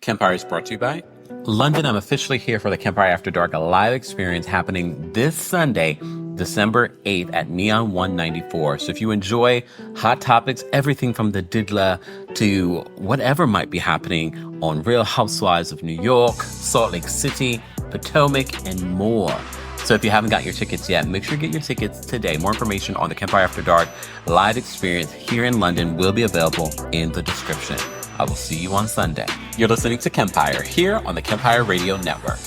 Kempire is brought to you by London. I'm officially here for the Kempire After Dark, a live experience happening this Sunday, December 8th at Neon 194. So if you enjoy hot topics, everything from the Diddler to whatever might be happening on Real Housewives of New York, Salt Lake City, Potomac, and more. So if you haven't got your tickets yet, make sure to get your tickets today. More information on the Kempire After Dark live experience here in London will be available in the description. I will see you on Sunday. You're listening to Kempire here on the Kempire Radio Network.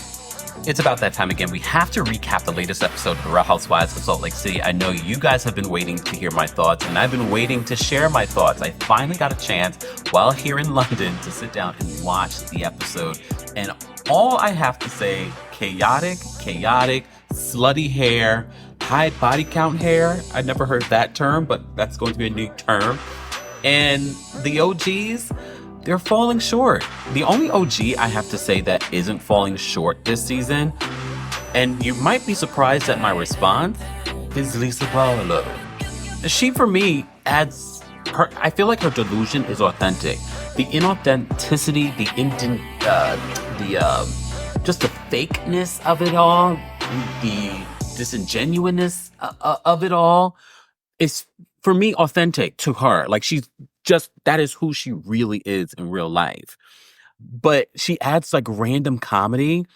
It's about that time again. We have to recap the latest episode of the Real Housewives of Salt Lake City. I know you guys have been waiting to hear my thoughts, and I've been waiting to share my thoughts. I finally got a chance while here in London to sit down and watch the episode. And all I have to say, chaotic, slutty hair, high body count hair. I'd never heard that term, but that's going to be a new term. And the OGs, they're falling short. The only OG I have to say that isn't falling short this season, and you might be surprised at my response, is Lisa Barlow. She, for me, adds her. I feel like her delusion is authentic. The inauthenticity, just the fakeness of it all, the disingenuousness of it all is, for me, authentic to her. Like, she's just, that is who she really is in real life. But she adds like random comedy,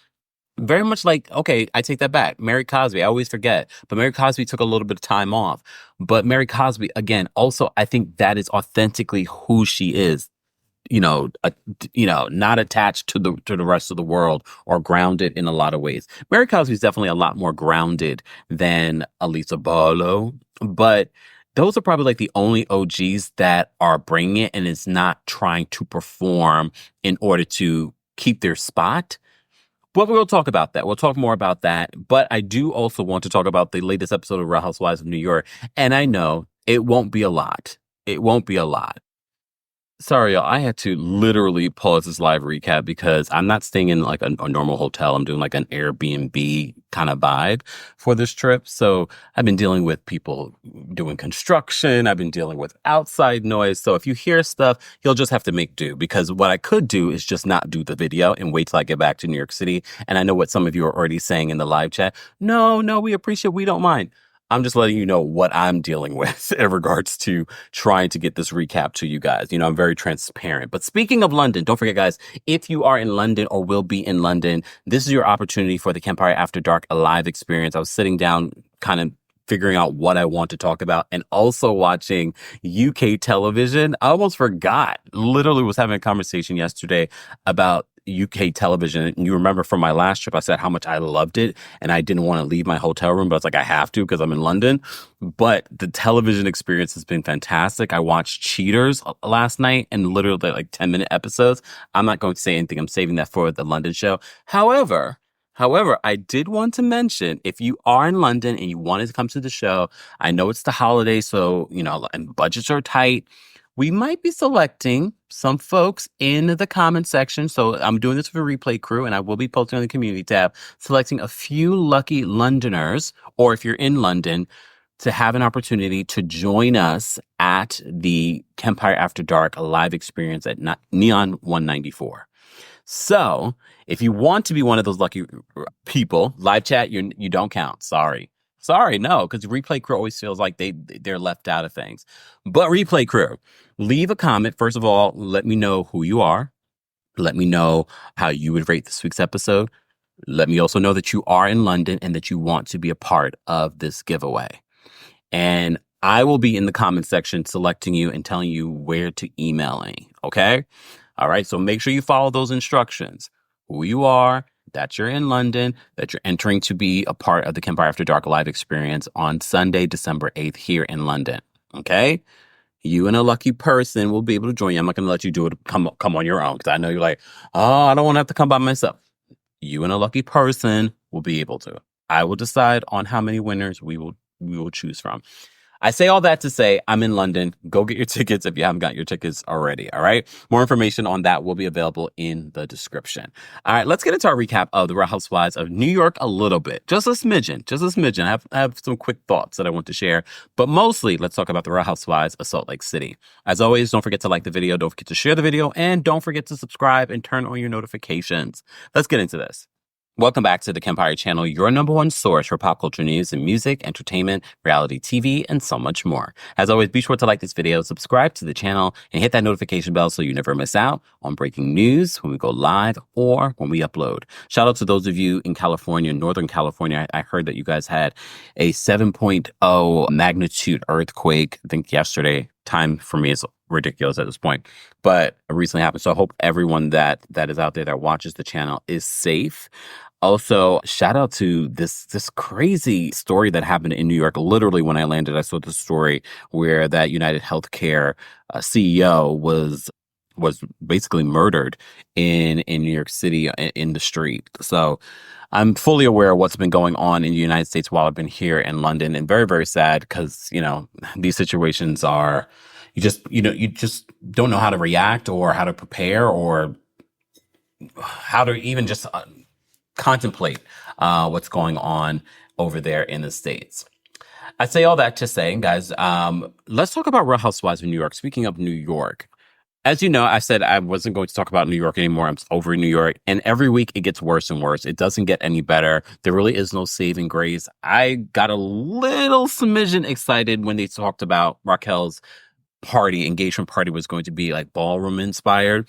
very much like, okay, I take that back. Mary Cosby, I always forget, but Mary Cosby took a little bit of time off. But Mary Cosby, again, also, I think that is authentically who she is. Not attached to the rest of the world or grounded in a lot of ways. Mary Cosby is definitely a lot more grounded than Elisa Barlow, but those are probably like the only OGs that are bringing it and is not trying to perform in order to keep their spot. But we'll talk about that. We'll talk more about that. But I do also want to talk about the latest episode of Real Housewives of New York. And I know it won't be a lot. It won't be a lot. Sorry, y'all. I had to literally pause this live recap because I'm not staying in like a normal hotel. I'm doing like an Airbnb kind of vibe for this trip. So I've been dealing with people doing construction. I've been dealing with outside noise. So if you hear stuff, you'll just have to make do, because what I could do is just not do the video and wait till I get back to New York City. And I know what some of you are already saying in the live chat. No, we appreciate, we don't mind. I'm just letting you know what I'm dealing with in regards to trying to get this recap to you guys. I'm very transparent. But speaking of London, don't forget, guys, if you are in London or will be in London, this is your opportunity for the Kempire After Dark, a live experience. I was sitting down kind of figuring out what I want to talk about and also watching UK television. I almost forgot. Literally was having a conversation yesterday about UK television. And you remember from my last trip, I said how much I loved it and I didn't want to leave my hotel room, but I was like, I have to because I'm in London. But the television experience has been fantastic. I watched Cheaters last night and literally like 10-minute episodes. I'm not going to say anything. I'm saving that for the London show. However, I did want to mention, if you are in London and you wanted to come to the show, I know it's the holiday, so, and budgets are tight. We might be selecting some folks in the comment section. So I'm doing this for the replay crew, and I will be posting on the community tab, selecting a few lucky Londoners, or if you're in London, to have an opportunity to join us at the Kempire After Dark, a live experience at Neon 194. So if you want to be one of those lucky people, live chat, you don't count. Sorry, no, because replay crew always feels like they're left out of things. But replay crew, leave a comment. First of all, let me know who you are. Let me know how you would rate this week's episode. Let me also know that you are in London and that you want to be a part of this giveaway. And I will be in the comment section selecting you and telling you where to email me. Okay? All right. So make sure you follow those instructions. Who you are, that you're in London, that you're entering to be a part of the Kempire After Dark live experience on Sunday, December 8th here in London. Okay? You and a lucky person will be able to join you. I'm not going to let you do it. Come on your own, because I know you're like, oh, I don't want to have to come by myself. You and a lucky person will be able to. I will decide on how many winners we will choose from. I say all that to say I'm in London. Go get your tickets if you haven't got your tickets already. All right. More information on that will be available in the description. All right. Let's get into our recap of the Real Housewives of New York a little bit. Just a smidgen. Just a smidgen. I have some quick thoughts that I want to share. But mostly, let's talk about the Real Housewives of Salt Lake City. As always, don't forget to like the video. Don't forget to share the video. And don't forget to subscribe and turn on your notifications. Let's get into this. Welcome back to the Kempire channel, your number one source for pop culture news and music, entertainment, reality TV, and so much more. As always, be sure to like this video, subscribe to the channel, and hit that notification bell so you never miss out on breaking news when we go live or when we upload. Shout out to those of you in California, Northern California. I heard that you guys had a 7.0 magnitude earthquake, I think yesterday. Time for me is ridiculous at this point, but it recently happened. So I hope everyone that is out there that watches the channel is safe. Also, shout out to this crazy story that happened in New York. Literally, when I landed, I saw the story where that United Healthcare CEO was basically murdered in New York City in the street. So I'm fully aware of what's been going on in the United States while I've been here in London, and very, very sad because, these situations are, you just don't know how to react or how to prepare or how to even just contemplate what's going on over there in the States. I say all that to say, guys, let's talk about Real Housewives of New York. Speaking of New York, as you know, I said I wasn't going to talk about New York anymore. I'm over in New York. And every week it gets worse and worse. It doesn't get any better. There really is no saving grace. I got a little smidgen excited when they talked about Raquel's engagement party was going to be like ballroom inspired.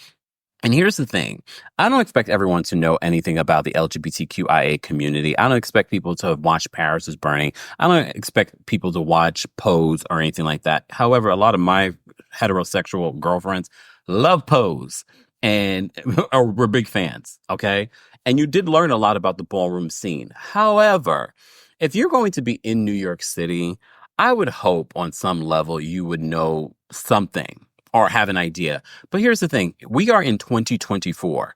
And here's the thing. I don't expect everyone to know anything about the LGBTQIA community. I don't expect people to watch Paris is Burning. I don't expect people to watch Pose or anything like that. However, a lot of my heterosexual girlfriends love Pose and we're big fans, okay? And you did learn a lot about the ballroom scene. However, if you're going to be in New York City, I would hope on some level you would know something or have an idea. But here's the thing. We are in 2024.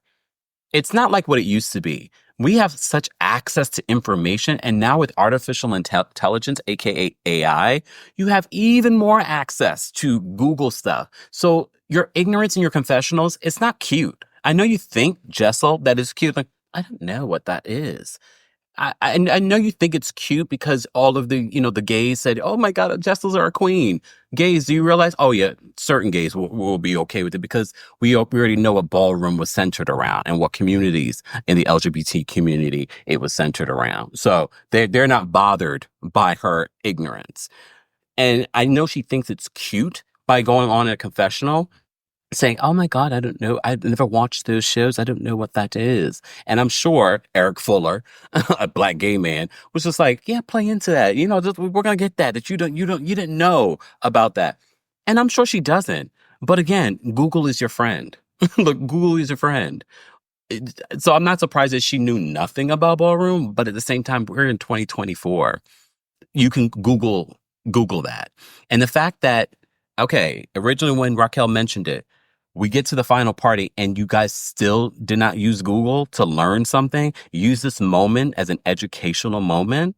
It's not like what it used to be. We have such access to information. And now with artificial intelligence, aka AI, you have even more access to Google stuff. So your ignorance in your confessionals, it's not cute. I know you think, Jessel, that is cute. Like, I don't know what that is. I know you think it's cute because all of the, the gays said, oh my God, Jessels are a queen. Gays, do you realize? Oh yeah, certain gays will be okay with it because we already know what ballroom was centered around and what communities in the LGBT community it was centered around. So they're not bothered by her ignorance. And I know she thinks it's cute by going on a confessional, saying, oh my God, I don't know. I've never watched those shows. I don't know what that is. And I'm sure Eric Fuller, a black gay man, was just like, yeah, play into that. We're going to get that you didn't know about that. And I'm sure she doesn't. But again, Google is your friend. Look, Google is your friend. So I'm not surprised that she knew nothing about ballroom, but at the same time, we're in 2024. You can Google that. And the fact that, okay, originally when Raquel mentioned it, we get to the final party and you guys still did not use Google to learn something, use this moment as an educational moment.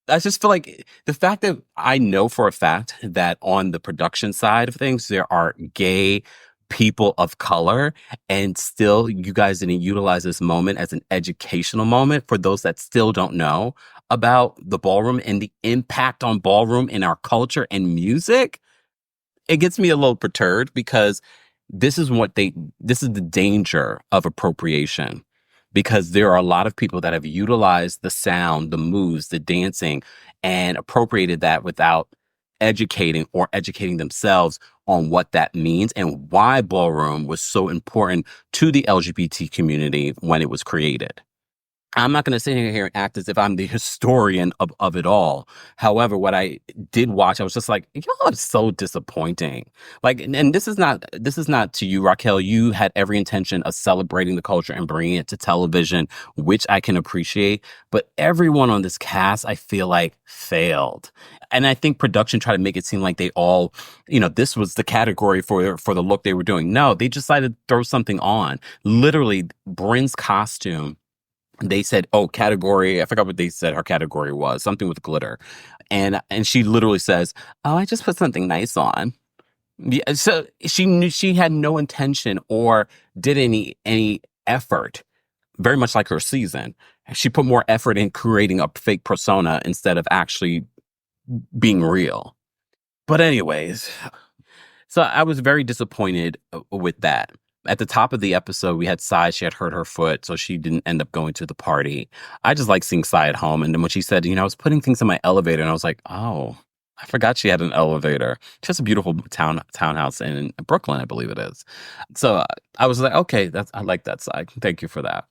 I just feel like the fact that I know for a fact that on the production side of things, there are gay people of color, and still you guys didn't utilize this moment as an educational moment for those that still don't know about the ballroom and the impact on ballroom in our culture and music. It gets me a little perturbed because this is the danger of appropriation, because there are a lot of people that have utilized the sound, the moves, the dancing, and appropriated that without educating themselves on what that means and why ballroom was so important to the LGBT community when it was created. I'm not going to sit here and act as if I'm the historian of it all. However, what I did watch, I was just like, y'all are so disappointing. Like, and this is not to you, Raquel. You had every intention of celebrating the culture and bringing it to television, which I can appreciate. But everyone on this cast, I feel like, failed. And I think production tried to make it seem like they all, this was the category for the look they were doing. No, they decided to throw something on. Literally, Bryn's costume. They said, category, I forgot what they said her category was, something with glitter. And she literally says, "Oh, I just put something nice on." Yeah, so she knew she had no intention or did any effort, very much like her season. She put more effort in creating a fake persona instead of actually being real. But anyways, so I was very disappointed with that. At the top of the episode, we had Sai. She had hurt her foot, so she didn't end up going to the party. I just like seeing Sai at home. And then when she said, I was putting things in my elevator, and I was like, oh, I forgot she had an elevator. She has a beautiful townhouse in Brooklyn, I believe it is. So I was like, okay, I like that side. Thank you for that.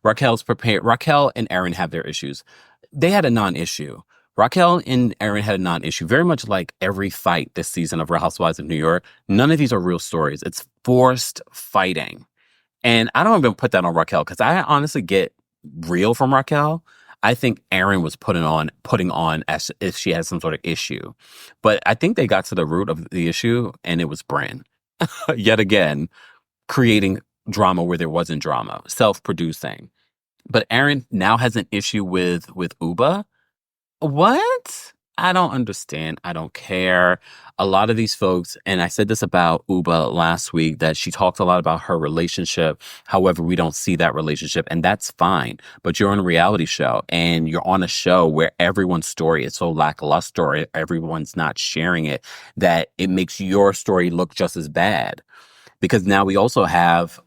Raquel's prepared. Raquel and Aaron have their issues. They had a non-issue. Raquel and Aaron had a non-issue, very much like every fight this season of Real Housewives of New York. None of these are real stories. It's forced fighting. And I don't even put that on Raquel because I honestly get real from Raquel. I think Aaron was putting on as if she had some sort of issue. But I think they got to the root of the issue, and it was Brynn. Yet again, creating drama where there wasn't drama, self-producing. But Aaron now has an issue with Uba. What? I don't understand. I don't care. A lot of these folks, and I said this about Uba last week, that she talked a lot about her relationship. However, we don't see that relationship, and that's fine. But you're on a reality show, and you're on a show where everyone's story is so lackluster, everyone's not sharing it, that it makes your story look just as bad. Because now we also have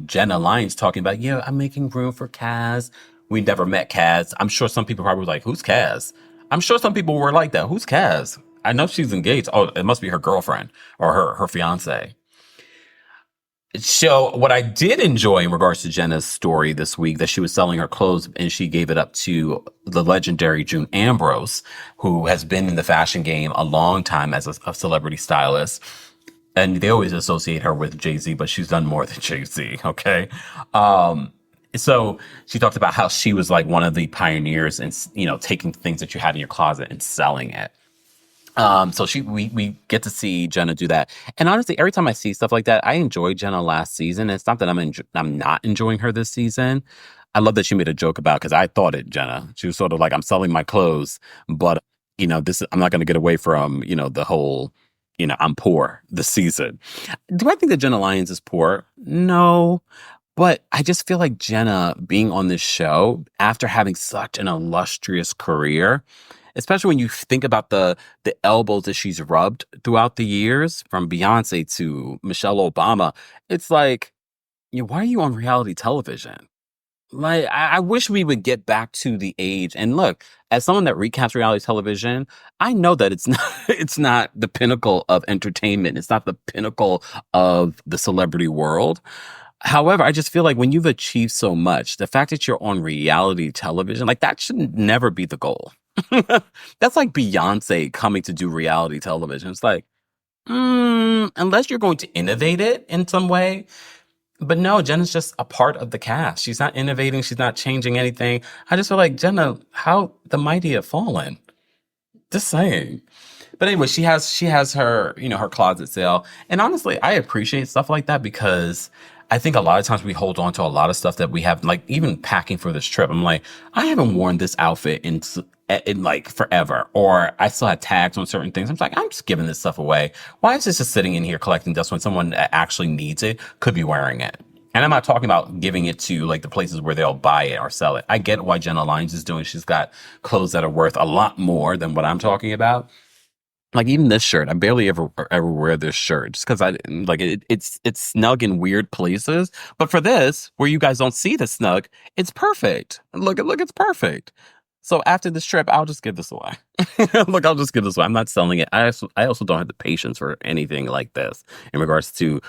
Jenna Lyons talking about, yeah, I'm making room for Kaz. We never met Kaz. I'm sure some people probably were like, who's Kaz? I'm sure some people were like that. Who's Kaz? I know she's engaged. Oh, it must be her girlfriend or her fiance. So what I did enjoy in regards to Jenna's story this week, that she was selling her clothes and she gave it up to the legendary June Ambrose, who has been in the fashion game a long time as a celebrity stylist. And they always associate her with Jay-Z, but she's done more than Jay-Z, okay? So she talked about how she was like one of the pioneers in, taking things that you had in your closet and selling it. So we get to see Jenna do that. And honestly, every time I see stuff like that, I enjoyed Jenna last season. It's not that I'm not enjoying her this season. I love that she made a joke about, because I thought it, Jenna. She was sort of like, I'm selling my clothes, but I'm not going to get away from, the whole, I'm poor this season. Do I think that Jenna Lyons is poor? No. But I just feel like Jenna being on this show after having such an illustrious career, especially when you think about the elbows that she's rubbed throughout the years, from Beyonce to Michelle Obama, it's like, why are you on reality television? Like, I wish we would get back to the age. And look, as someone that recaps reality television, I know that it's not it's not the pinnacle of entertainment. It's not the pinnacle of the celebrity world. However, I just feel like when you've achieved so much, the fact that you're on reality television, like, that should never be the goal. That's like Beyonce coming to do reality television. It's like, unless you're going to innovate it in some way. But no, Jenna's just a part of the cast. She's not innovating. She's not changing anything. I just feel like, Jenna, how the mighty have fallen. Just saying. But anyway, she has her, her closet sale. And honestly, I appreciate stuff like that, because I think a lot of times we hold on to a lot of stuff that we have, like even packing for this trip. I'm like, I haven't worn this outfit in like forever, or I still had tags on certain things. I'm like, I'm just giving this stuff away. Why is this just sitting in here collecting dust when someone that actually needs it could be wearing it? And I'm not talking about giving it to like the places where they'll buy it or sell it. I get why Jenna Lyons is doing. She's got clothes that are worth a lot more than what I'm talking about. Like even this shirt, I barely ever wear this shirt just because I like it. It's snug in weird places, but for this, where you guys don't see the snug, it's perfect. Look, it's perfect. So after this trip, I'll just give this away. Look, I'll just give this away. I'm not selling it. I also don't have the patience for anything like this in regards to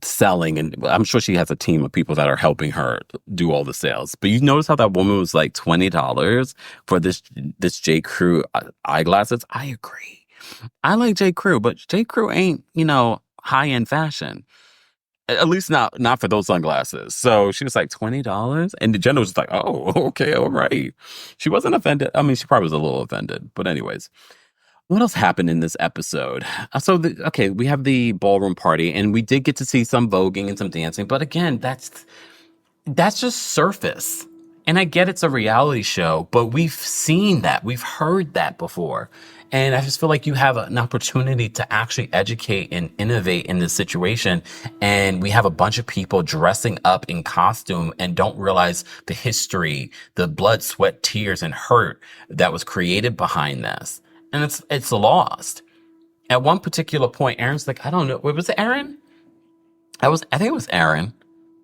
selling. And I'm sure she has a team of people that are helping her do all the sales. But you notice how that woman was like $20 for this J. Crew eyeglasses? I agree. I like J. Crew, but J. Crew ain't, high-end fashion. At least not for those sunglasses. So she was like, $20? And Jenna was just like, oh, okay, all right. She wasn't offended. I mean, she probably was a little offended. But anyways, what else happened in this episode? We have the ballroom party, and we did get to see some voguing and some dancing. But again, that's just surface. And I get it's a reality show, but we've seen that. We've heard that before. And I just feel like you have an opportunity to actually educate and innovate in this situation. And we have a bunch of people dressing up in costume and don't realize the history, the blood, sweat, tears, and hurt that was created behind this. And it's lost. At one particular point, Aaron's like, I don't know. Wait, was it Aaron? I think it was Aaron.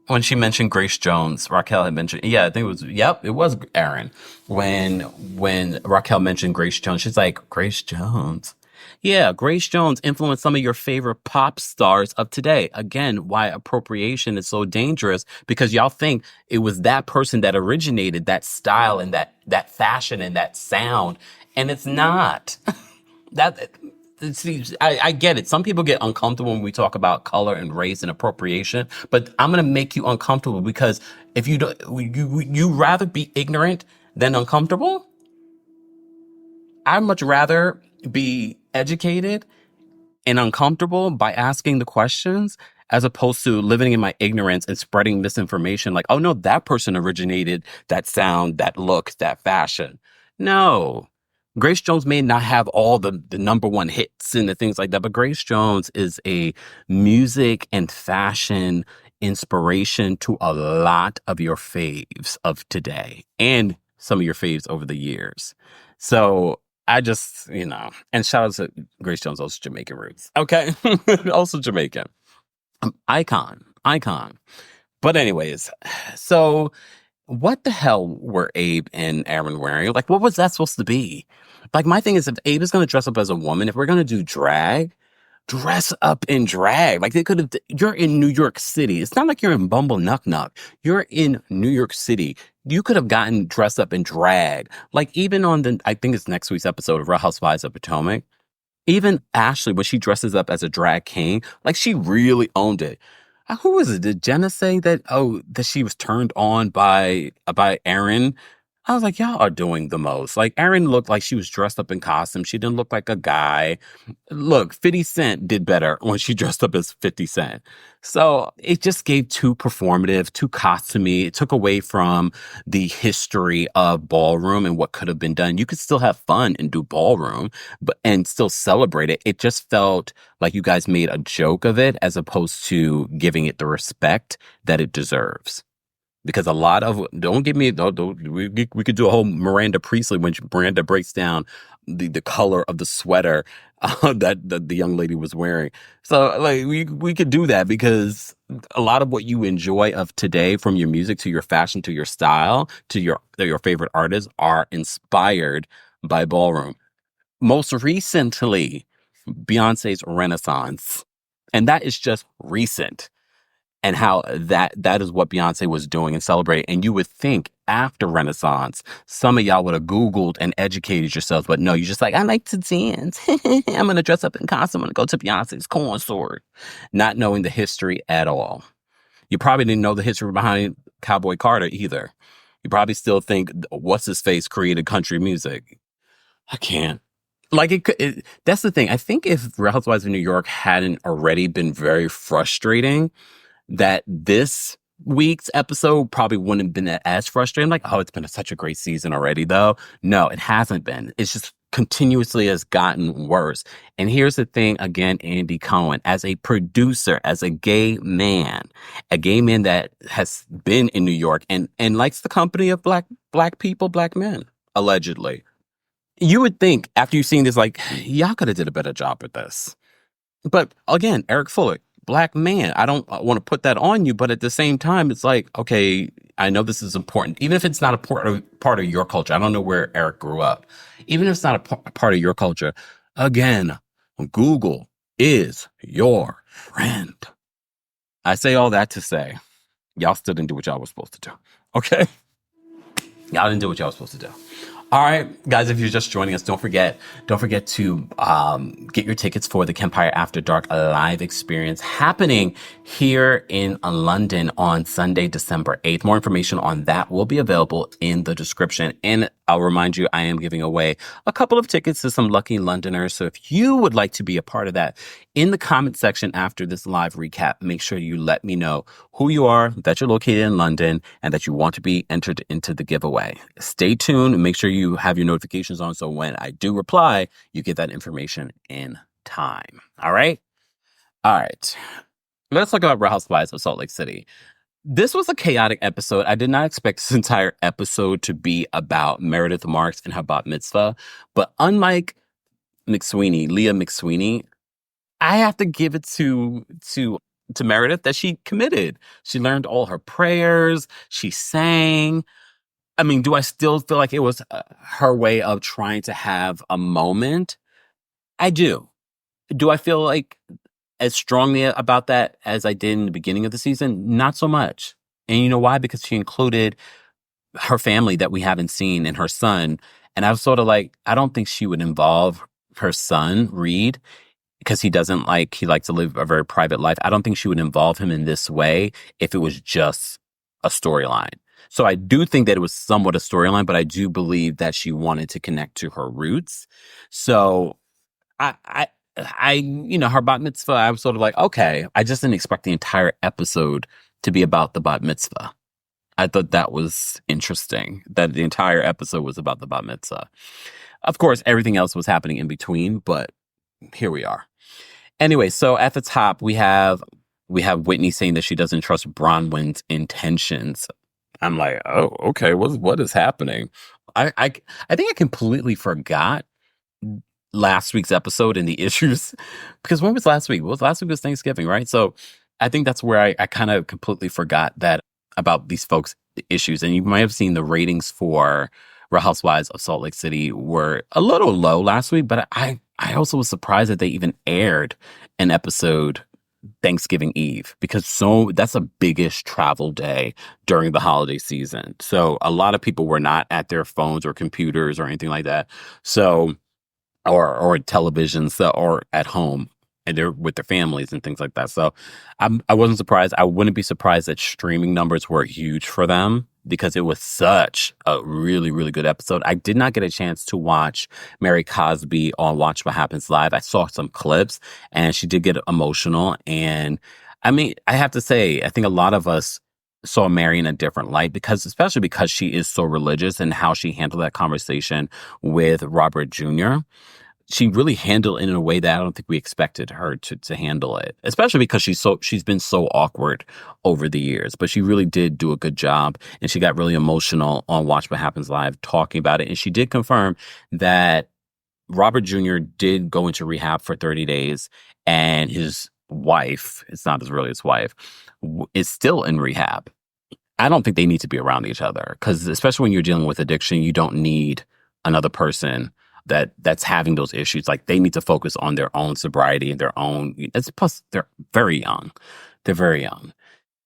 When she mentioned Grace Jones, Raquel had mentioned, yeah, I think it was Aaron. When Raquel mentioned Grace Jones, she's like, Grace Jones. Yeah, Grace Jones influenced some of your favorite pop stars of today. Again, why appropriation is so dangerous, because y'all think it was that person that originated that style and that fashion and that sound. And it's not. that See, I get it. Some people get uncomfortable when we talk about color and race and appropriation, but I'm gonna make you uncomfortable, because if you don't, you rather be ignorant than uncomfortable. I'd much rather be educated and uncomfortable by asking the questions, as opposed to living in my ignorance and spreading misinformation like, oh no, that person originated that sound, that look, that fashion. No. Grace Jones may not have all the number one hits and the things like that, but Grace Jones is a music and fashion inspiration to a lot of your faves of today and some of your faves over the years. So I just, and shout out to Grace Jones, also Jamaican roots. Okay. Also Jamaican. Icon. But anyways, so what the hell were Abe and Aaron wearing? Like, what was that supposed to be? Like, my thing is, if Abe is going to dress up as a woman, if we're going to do drag, dress up in drag. Like, you're in New York City. It's not like you're in Bumble Nuck Nuck. You're in New York City. You could have gotten dressed up in drag. Like, even on I think it's next week's episode of Real Housewives of Potomac, even Ashley, when she dresses up as a drag king, like, she really owned it. Who was it? Did Jenna say that she was turned on by Aaron? I was like, y'all are doing the most. Like, Aaron looked like she was dressed up in costume. She didn't look like a guy. Look, 50 Cent did better when she dressed up as 50 Cent. So it just gave too performative, too costumey. It took away from the history of ballroom and what could have been done. You could still have fun and do ballroom, and still celebrate it. It just felt like you guys made a joke of it, as opposed to giving it the respect that it deserves. Because a lot of, we could do a whole Miranda Priestley when Miranda breaks down the color of the sweater that the young lady was wearing. So like we could do that, because a lot of what you enjoy of today, from your music to your fashion to your style to your favorite artists, are inspired by ballroom. Most recently, Beyonce's Renaissance, and that is just recent. And how that is what Beyonce was doing and celebrating. And you would think after Renaissance, some of y'all would have Googled and educated yourselves. But no, you're just like, I like to dance. I'm going to dress up in costume. I'm going to go to Beyonce's concert. Not knowing the history at all. You probably didn't know the history behind Cowboy Carter either. You probably still think, what's his face created country music. I can't. Like, that's the thing. I think if Real Housewives of New York hadn't already been very frustrating, that this week's episode probably wouldn't have been as frustrating. Like, oh, it's been such a great season already, though. No, it hasn't been. It's just continuously has gotten worse. And here's the thing, again, Andy Cohen, as a producer, as a gay man that has been in New York and likes the company of black people, black men, allegedly. You would think, after you've seen this, like, y'all could have did a better job with this. But again, Eric Fuller, black man. I don't want to put that on you, but at the same time, it's like, okay, I know this is important. Even if it's not a part of your culture. I don't know where Eric grew up. Even if it's not a part of your culture, again, Google is your friend. I say all that to say, y'all still didn't do what y'all were supposed to do. Okay? Y'all didn't do what y'all were supposed to do. All right, guys, if you're just joining us, don't forget to get your tickets for the Kempire After Dark live experience happening here in London on Sunday, December 8th. More information on that will be available in the description. And I'll remind you, I am giving away a couple of tickets to some lucky Londoners. So if you would like to be a part of that, in the comment section after this live recap, make sure you let me know who you are, that you're located in London, and that you want to be entered into the giveaway. Stay tuned and make sure you have your notifications on so when I do reply, you get that information in time. All right? All right. Let's talk about Real Housewives of Salt Lake City. This was a chaotic episode. I did not expect this entire episode to be about Meredith Marks and her bat mitzvah. But unlike Leah McSweeney, I have to give it to Meredith that she committed. She learned all her prayers. She sang. I mean, do I still feel like it was her way of trying to have a moment? I do. Do I feel like as strongly about that as I did in the beginning of the season? Not so much. And you know why? Because she included her family that we haven't seen and her son. And I was sort of like, I don't think she would involve her son, Reed, because he likes to live a very private life. I don't think she would involve him in this way if it was just a storyline. So I do think that it was somewhat a storyline, but I do believe that she wanted to connect to her roots. So I her bat mitzvah, I was sort of like, okay, I just didn't expect the entire episode to be about the bat mitzvah. I thought that was interesting, that the entire episode was about the bat mitzvah. Of course, everything else was happening in between, but here we are. Anyway, so at the top, we have Whitney saying that she doesn't trust Bronwyn's intentions. I'm like, oh, okay, what is happening? I think I completely forgot last week's episode and the issues, because when was last week? Last week was Thanksgiving, right? So I think that's where I kind of completely forgot that about these folks' issues. And you might have seen the ratings for Real Housewives of Salt Lake City were a little low last week, but I also was surprised that they even aired an episode Thanksgiving Eve, because that's a biggish travel day during the holiday season. So a lot of people were not at their phones or computers or anything like that. So or televisions or at home and they're with their families and things like that. So I wasn't surprised. I wouldn't be surprised that streaming numbers were huge for them because it was such a really, really good episode. I did not get a chance to watch Mary Cosby on Watch What Happens Live. I saw some clips and she did get emotional. And I mean, I have to say, I think a lot of us saw Mary in a different light especially because she is so religious and how she handled that conversation with Robert Jr. She really handled it in a way that I don't think we expected her to handle it, especially because she's been so awkward over the years, but she really did do a good job. And she got really emotional on Watch What Happens Live talking about it. And she did confirm that Robert Jr. did go into rehab for 30 days and his wife, it's not really his wife, is still in rehab. I don't think they need to be around each other because especially when you're dealing with addiction, you don't need another person that's having those issues. Like they need to focus on their own sobriety and their own, plus they're very young. They're very young.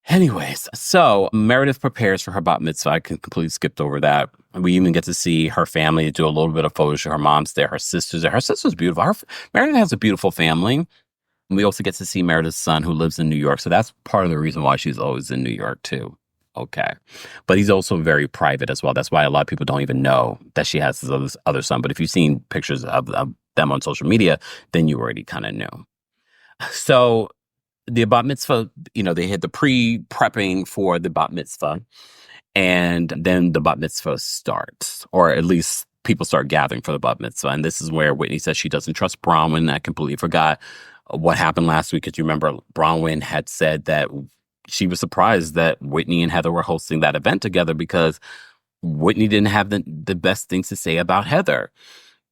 Anyways, so Meredith prepares for her bat mitzvah. I completely skipped over that. We even get to see her family do a little bit of photo shoot. Her mom's there, her sister's there. Her sister's beautiful. Meredith has a beautiful family. We also get to see Meredith's son who lives in New York. So that's part of the reason why she's always in New York too. Okay. But he's also very private as well. That's why a lot of people don't even know that she has this other son. But if you've seen pictures of them on social media, then you already kind of knew. So the bat mitzvah, they had the pre-prepping for the bat mitzvah. And then the bat mitzvah starts, or at least people start gathering for the bat mitzvah. And this is where Whitney says she doesn't trust Bronwyn. I completely forgot what happened last week. Because you remember Bronwyn had said that she was surprised that Whitney and Heather were hosting that event together because Whitney didn't have the best things to say about Heather.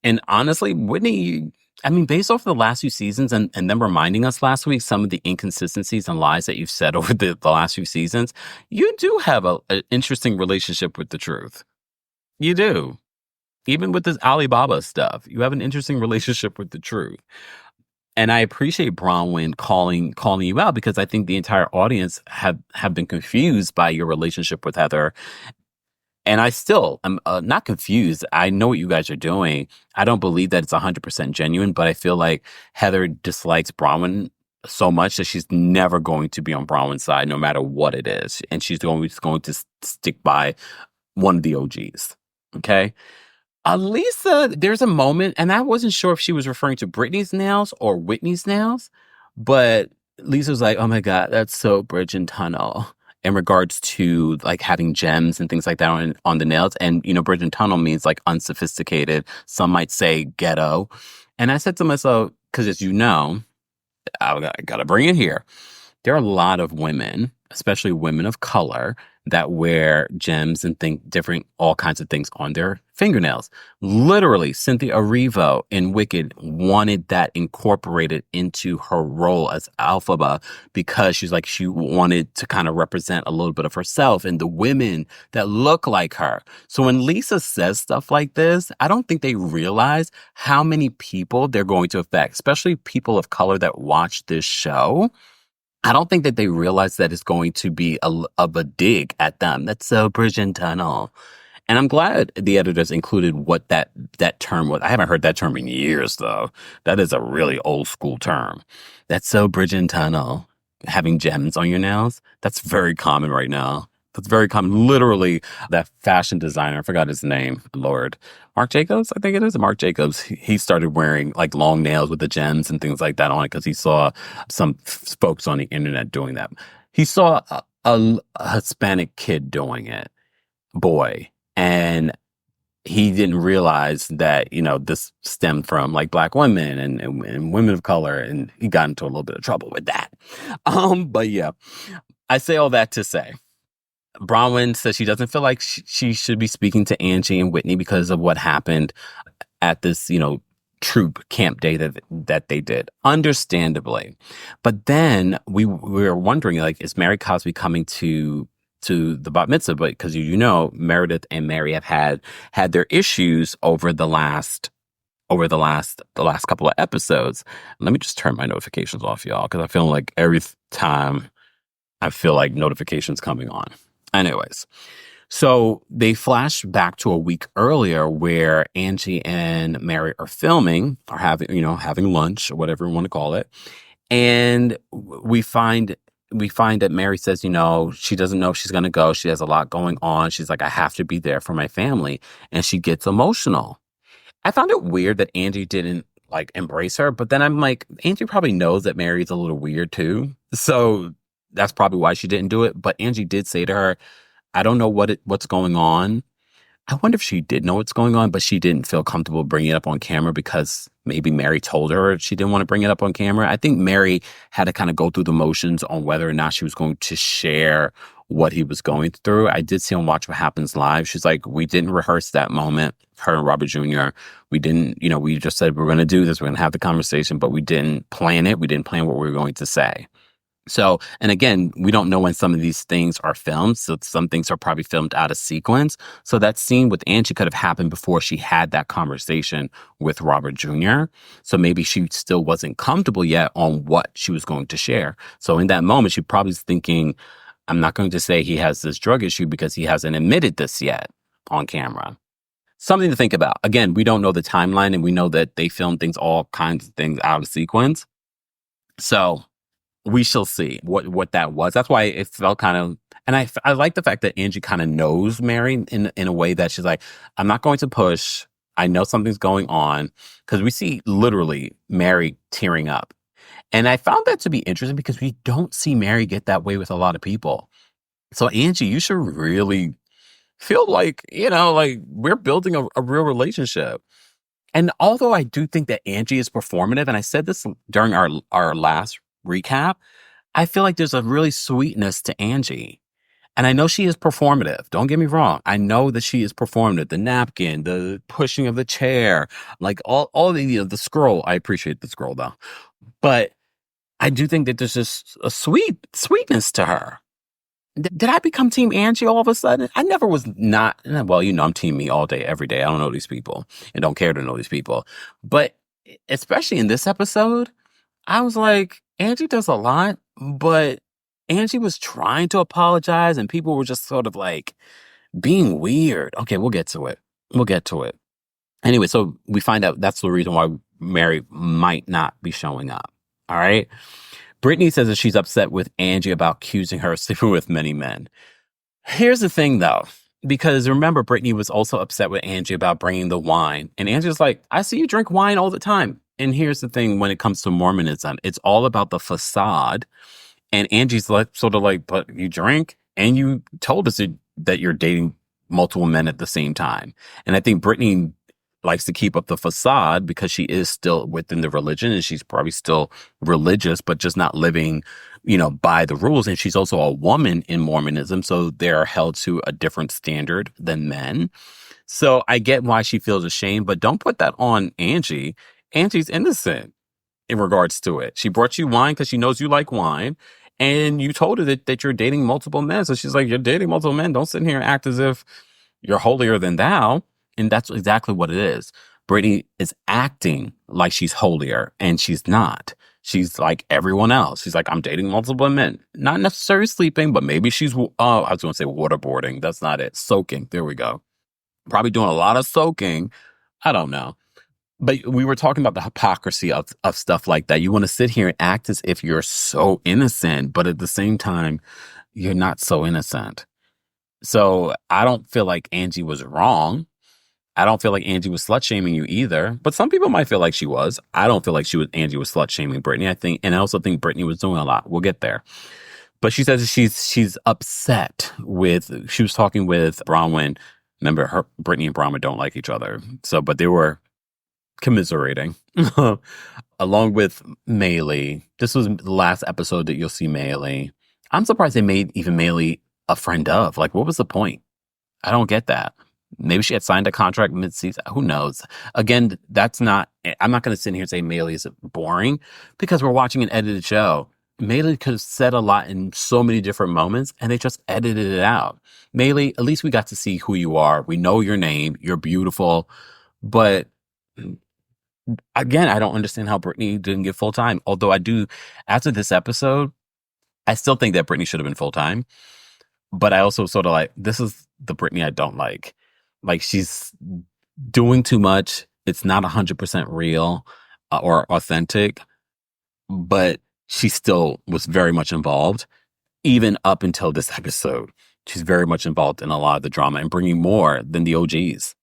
And honestly, Whitney, I mean, based off the last few seasons and them reminding us last week some of the inconsistencies and lies that you've said over the last few seasons, you do have an interesting relationship with the truth. You do. Even with this Alibaba stuff, you have an interesting relationship with the truth. And I appreciate Bronwyn calling you out because I think the entire audience have been confused by your relationship with Heather. And I still am not confused. I know what you guys are doing. I don't believe that it's 100% genuine, but I feel like Heather dislikes Bronwyn so much that she's never going to be on Bronwyn's side no matter what it is. And she's always going to stick by one of the OGs. Okay. Lisa, there's a moment, and I wasn't sure if she was referring to Britney's nails or Whitney's nails, but Lisa was like, "Oh my God, that's so Bridge and Tunnel," in regards to like having gems and things like that on the nails. And Bridge and Tunnel means like unsophisticated. Some might say ghetto. And I said to myself, because as you know, I gotta bring it here. There are a lot of women, especially women of color, that wear gems and think different, all kinds of things on their fingernails. Literally, Cynthia Erivo in Wicked wanted that incorporated into her role as Alphaba because she's like, she wanted to kind of represent a little bit of herself and the women that look like her. So when Lisa says stuff like this, I don't think they realize how many people they're going to affect, especially people of color that watch this show. I don't think that they realize that it's going to be of a dig at them. That's so Bridge and Tunnel. And I'm glad the editors included what that term was. I haven't heard that term in years, though. That is a really old school term. That's so Bridge and Tunnel. Having gems on your nails. That's very common right now. That's very common. Literally, that fashion designer, I forgot his name, Lord. Marc Jacobs, I think it is. Marc Jacobs, he started wearing like long nails with the gems and things like that on it because he saw some folks on the internet doing that. He saw a Hispanic kid doing it, boy, and he didn't realize that, this stemmed from like Black women and women of color, and he got into a little bit of trouble with that. But yeah, I say all that to say, Bronwyn says she doesn't feel like she should be speaking to Angie and Whitney because of what happened at this, troop camp day that they did. Understandably. But then we were wondering, like, is Mary Cosby coming to the bat mitzvah? But because Meredith and Mary have had their issues over the last couple of episodes. Let me just turn my notifications off, y'all, because I feel like every time I feel like notifications coming on. Anyways, so they flash back to a week earlier where Angie and Mary are filming or having lunch or whatever you want to call it. And we find that Mary says, she doesn't know if she's going to go. She has a lot going on. She's like, I have to be there for my family. And she gets emotional. I found it weird that Angie didn't like embrace her. But then I'm like, Angie probably knows that Mary's a little weird too. So that's probably why she didn't do it. But Angie did say to her, I don't know what's going on. I wonder if she did know what's going on, but she didn't feel comfortable bringing it up on camera because maybe Mary told her she didn't want to bring it up on camera. I think Mary had to kind of go through the motions on whether or not she was going to share what he was going through. I did see on Watch What Happens Live. She's like, we didn't rehearse that moment, her and Robert Jr. We didn't, we just said we're going to do this. We're going to have the conversation, but we didn't plan it. We didn't plan what we were going to say. So, and again, we don't know when some of these things are filmed. So some things are probably filmed out of sequence. So that scene with Angie could have happened before she had that conversation with Robert Jr. So maybe she still wasn't comfortable yet on what she was going to share. So in that moment, she probably was thinking, I'm not going to say he has this drug issue because he hasn't admitted this yet on camera. Something to think about. Again, we don't know the timeline and we know that they filmed all kinds of things out of sequence. So we shall see what that was. That's why it felt kind of, and I like the fact that Angie kind of knows Mary in a way that she's like, I'm not going to push. I know something's going on, because we see literally Mary tearing up. And I found that to be interesting because we don't see Mary get that way with a lot of people. So Angie, you should really feel like, like we're building a real relationship. And although I do think that Angie is performative, and I said this during our last recap, I feel like there's a really sweetness to Angie. And I know she is performative. Don't get me wrong. I know that she is performative. The napkin, the pushing of the chair, like all the scroll. I appreciate the scroll though. But I do think that there's just a sweetness to her. Did I become Team Angie all of a sudden? I never was not. Well, I'm Team me all day, every day. I don't know these people and don't care to know these people. But especially in this episode, I was like, Angie does a lot, but Angie was trying to apologize and people were just sort of like being weird. Okay, we'll get to it. Anyway, so we find out that's the reason why Mary might not be showing up. All right. Brittany says that she's upset with Angie about accusing her of sleeping with many men. Here's the thing, though. Because remember, Brittany was also upset with Angie about bringing the wine. And Angie's like, I see you drink wine all the time. And here's the thing when it comes to Mormonism, it's all about the facade. And Angie's like, sort of like, but you drink and you told us that you're dating multiple men at the same time. And I think Brittany likes to keep up the facade because she is still within the religion and she's probably still religious, but just not living, by the rules. And she's also a woman in Mormonism. So they're held to a different standard than men. So I get why she feels ashamed, but don't put that on Angie. Angie's innocent in regards to it. She brought you wine because she knows you like wine. And you told her that you're dating multiple men. So she's like, you're dating multiple men. Don't sit here and act as if you're holier than thou. And that's exactly what it is. Brittany is acting like she's holier and she's not. She's like everyone else. She's like, I'm dating multiple men. Not necessarily sleeping, but maybe she's, I was going to say waterboarding. That's not it. Soaking. There we go. Probably doing a lot of soaking. I don't know. But we were talking about the hypocrisy of stuff like that. You want to sit here and act as if you're so innocent, but at the same time, you're not so innocent. So I don't feel like Angie was wrong. I don't feel like Angie was slut shaming you either, but some people might feel like she was. I don't feel like Angie was slut shaming Brittany. I also think Brittany was doing a lot. We'll get there. But she says she's upset she was talking with Bronwyn. Remember, Brittany and Bronwyn don't like each other. But they were commiserating along with Maylee. This was the last episode that you'll see Maylee. I'm surprised they made even Maylee a friend of. Like, what was the point? I don't get that. Maybe she had signed a contract mid-season. Who knows? Again, I'm not going to sit here and say Maylee is boring because we're watching an edited show. Maylee could have said a lot in so many different moments and they just edited it out. Maylee, at least we got to see who you are. We know your name. You're beautiful. But again, I don't understand how Brittany didn't get full time. Although I do, after this episode, I still think that Brittany should have been full time. But I also sort of like, this is the Brittany I don't like. Like, she's doing too much. It's not 100% real or authentic, but she still was very much involved, even up until this episode. She's very much involved in a lot of the drama and bringing more than the OGs.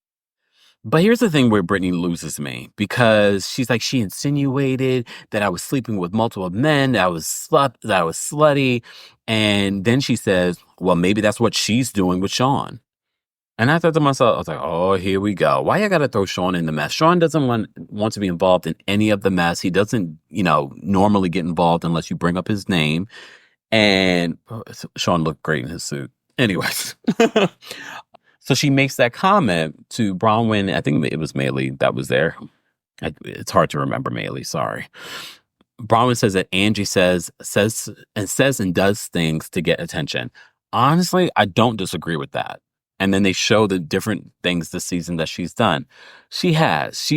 But here's the thing where Brittany loses me, because she's like, she insinuated that I was sleeping with multiple men, that I was slutty. And then she says, well, maybe that's what she's doing with Sean. And I thought to myself, I was like, oh, here we go. Why I got to throw Sean in the mess? Sean doesn't want to be involved in any of the mess. He doesn't, normally get involved unless you bring up his name. And Sean looked great in his suit. Anyways. So she makes that comment to Bronwyn. I think it was Maylee that was there. It's hard to remember Maylee. Sorry. Bronwyn says that Angie says and does things to get attention. Honestly, I don't disagree with that. And then they show the different things this season that she's done. She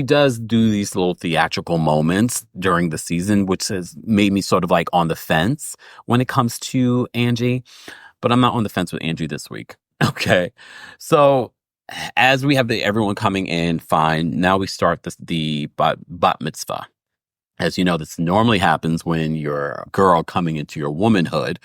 does do these little theatrical moments during the season, which has made me sort of like on the fence when it comes to Angie. But I'm not on the fence with Angie this week. Okay. So as we have everyone coming in, fine. Now we start the bat mitzvah. As you know, this normally happens when you're a girl coming into your womanhood.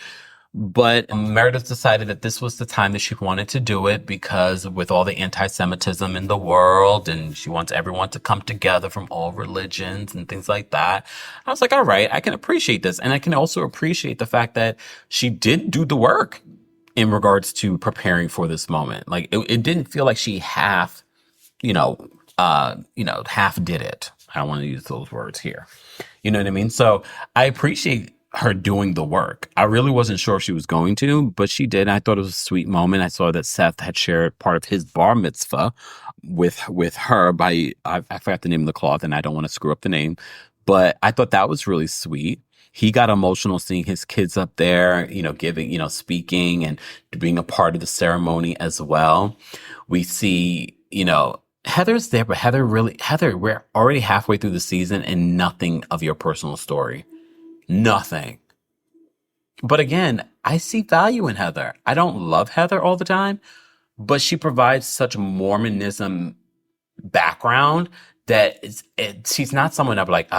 But Meredith decided that this was the time that she wanted to do it because with all the anti-Semitism in the world, and she wants everyone to come together from all religions and things like that. I was like, all right, I can appreciate this. And I can also appreciate the fact that she did do the work in regards to preparing for this moment. Like it didn't feel like she half did it. I don't want to use those words here. You know what I mean? So I appreciate her doing the work. I really wasn't sure if she was going to, but she did. I thought it was a sweet moment. I saw that Seth had shared part of his bar mitzvah with her by, I forgot the name of the cloth and I don't want to screw up the name, but I thought that was really sweet. He got emotional seeing his kids up there, giving, speaking and being a part of the ceremony as well. We see, Heather's there, but Heather, we're already halfway through the season and nothing of your personal story. Nothing. But again, I see value in Heather. I don't love Heather all the time, but she provides such Mormonism background that she's not someone I'm like,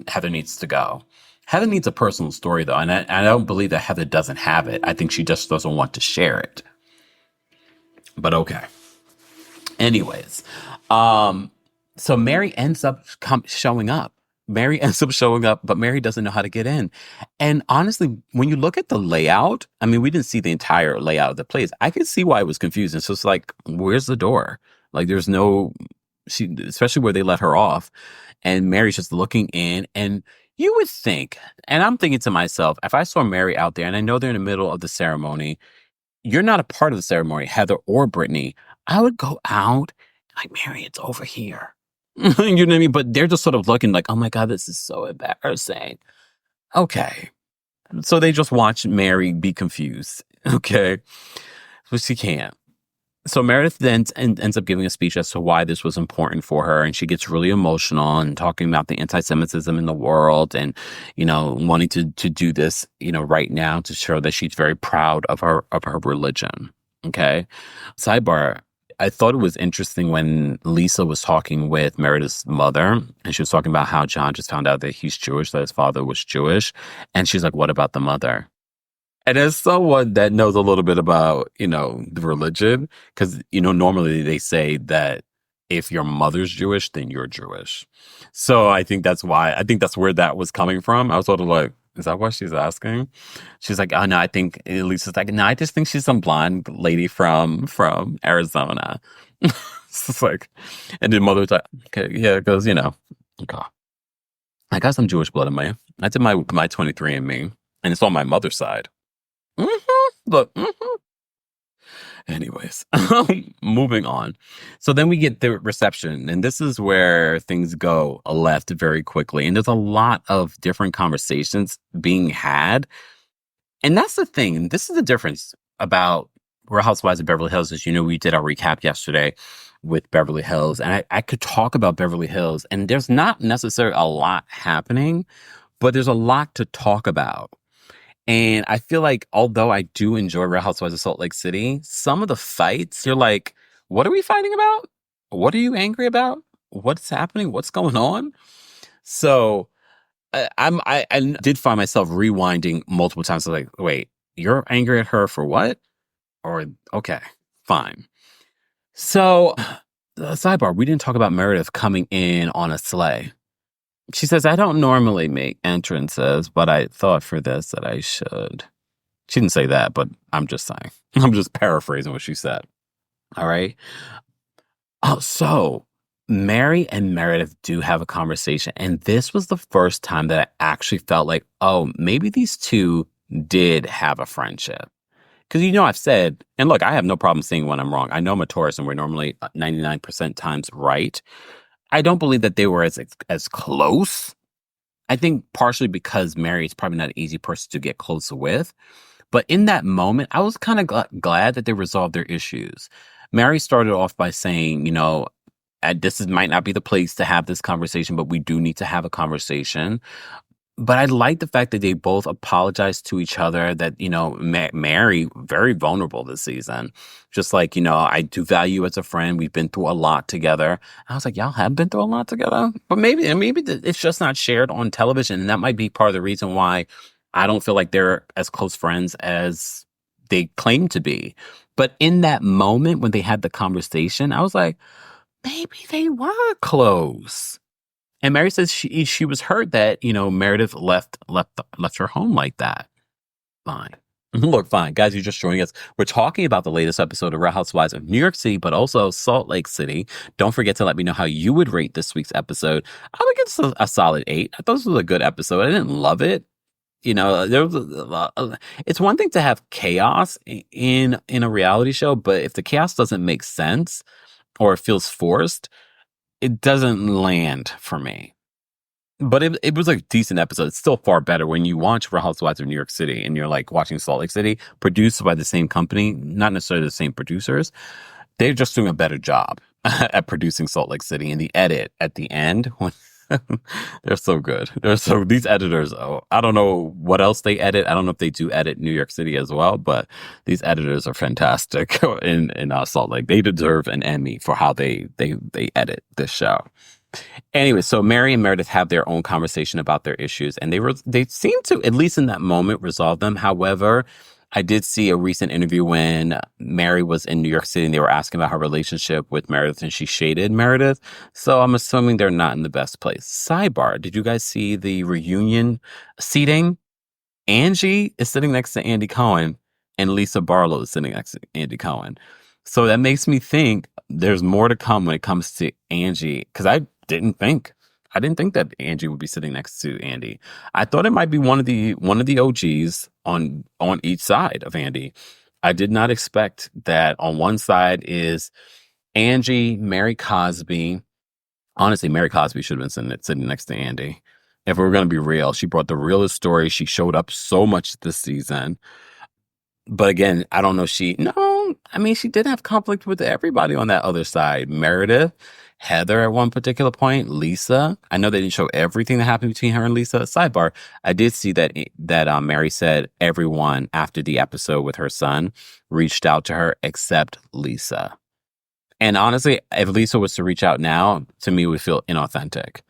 Heather needs to go. Heather needs a personal story, though, and I don't believe that Heather doesn't have it. I think she just doesn't want to share it. But okay. Anyways, um, so Mary ends up showing up. Mary ends up showing up, but Mary doesn't know how to get in. And honestly, when you look at the layout, I mean, we didn't see the entire layout of the place. I could see why it was confusing. So it's like, where's the door? Like, there's no, she, especially where they let her off. And Mary's just looking in. And you would think, and I'm thinking to myself, if I saw Mary out there and I know they're in the middle of the ceremony, you're not a part of the ceremony, Heather or Brittany, I would go out like, Mary, it's over here. You know what I mean? But they're just sort of looking like, oh my God, this is so embarrassing. Okay. So they just watch Mary be confused. Okay. But she can't. So Meredith then ends up giving a speech as to why this was important for her. And she gets really emotional and talking about the anti-Semitism in the world and, wanting to do this, right now to show that she's very proud of her religion. Okay. Sidebar. I thought it was interesting when Lisa was talking with Meredith's mother and she was talking about how John just found out that he's Jewish, that his father was Jewish. And she's like, what about the mother? And as someone that knows a little bit about, the religion, because, normally they say that if your mother's Jewish, then you're Jewish. So I think that's where that was coming from. I was sort of like, is that what she's asking? She's like, oh no, I think Lisa's like, no, I just think she's some blonde lady from Arizona. It's like, and the mother's like, okay, yeah, because, okay. I got some Jewish blood in me. I did my 23andMe, and it's on my mother's side. Look. Anyways, moving on. So then we get the reception, and this is where things go left very quickly. And there's a lot of different conversations being had. And that's the thing. This is the difference about Real Housewives of Beverly Hills. As you know, we did our recap yesterday with Beverly Hills, and I could talk about Beverly Hills, and there's not necessarily a lot happening, but there's a lot to talk about. And I feel like although I do enjoy Real Housewives of Salt Lake City, some of the fights, you're like, what are we fighting about? What are you angry about? What's happening? What's going on? So I did find myself rewinding multiple times. Like, wait, you're angry at her for what? Or, okay, fine. So, sidebar, we didn't talk about Meredith coming in on a sleigh. She says, I don't normally make entrances, but I thought for this that I should. She didn't say that, but I'm just saying. I'm just paraphrasing what she said. All right. Oh, so Mary and Meredith do have a conversation. And this was the first time that I actually felt like, oh, maybe these two did have a friendship. Because, I've said, and look, I have no problem saying when I'm wrong. I know I'm a Taurus and we're normally 99% times right. I don't believe that they were as close. I think partially because Mary is probably not an easy person to get close with. But in that moment, I was kind of glad that they resolved their issues. Mary started off by saying, this might not be the place to have this conversation, but we do need to have a conversation. But I like the fact that they both apologized to each other, that, Mary, very vulnerable this season. Just like, I do value you as a friend. We've been through a lot together. I was like, y'all have been through a lot together? But maybe it's just not shared on television. And that might be part of the reason why I don't feel like they're as close friends as they claim to be. But in that moment when they had the conversation, I was like, maybe they were close. And Mary says she was hurt that, Meredith left her home like that. Fine. Look, fine. Guys, you're just joining us. We're talking about the latest episode of Real Housewives of New York City, but also Salt Lake City. Don't forget to let me know how you would rate this week's episode. I would give it a solid 8. I thought this was a good episode. I didn't love it. There was it's one thing to have chaos in a reality show, but if the chaos doesn't make sense or it feels forced, it doesn't land for me. But it was a decent episode. It's still far better when you watch Real Housewives of New York City and you're like watching Salt Lake City, produced by the same company, not necessarily the same producers. They're just doing a better job at producing Salt Lake City. And the edit at the end, when they're so good. These editors, I don't know what else they edit. I don't know if they do edit New York City as well, but these editors are fantastic in Salt Lake. They deserve an Emmy for how they edit this show. Anyway, so Mary and Meredith have their own conversation about their issues, and they seem to, at least in that moment, resolve them. However, I did see a recent interview when Mary was in New York City and they were asking about her relationship with Meredith and she shaded Meredith. So I'm assuming they're not in the best place. Sidebar, did you guys see the reunion seating? Angie is sitting next to Andy Cohen and Lisa Barlow is sitting next to Andy Cohen. So that makes me think there's more to come when it comes to Angie because I didn't think that Angie would be sitting next to Andy. I thought it might be one of the OGs on each side of Andy. I did not expect that on one side is Angie, Mary Cosby. Honestly, Mary Cosby should have been sitting next to Andy. If we were going to be real, she brought the realest story. She showed up so much this season. But again, I don't know. She did have conflict with everybody on that other side. Meredith, Heather at one particular point, Lisa. I know they didn't show everything that happened between her and Lisa. Sidebar, I did see that Mary said everyone after the episode with her son reached out to her except Lisa. And honestly, if Lisa was to reach out now, to me, it would feel inauthentic.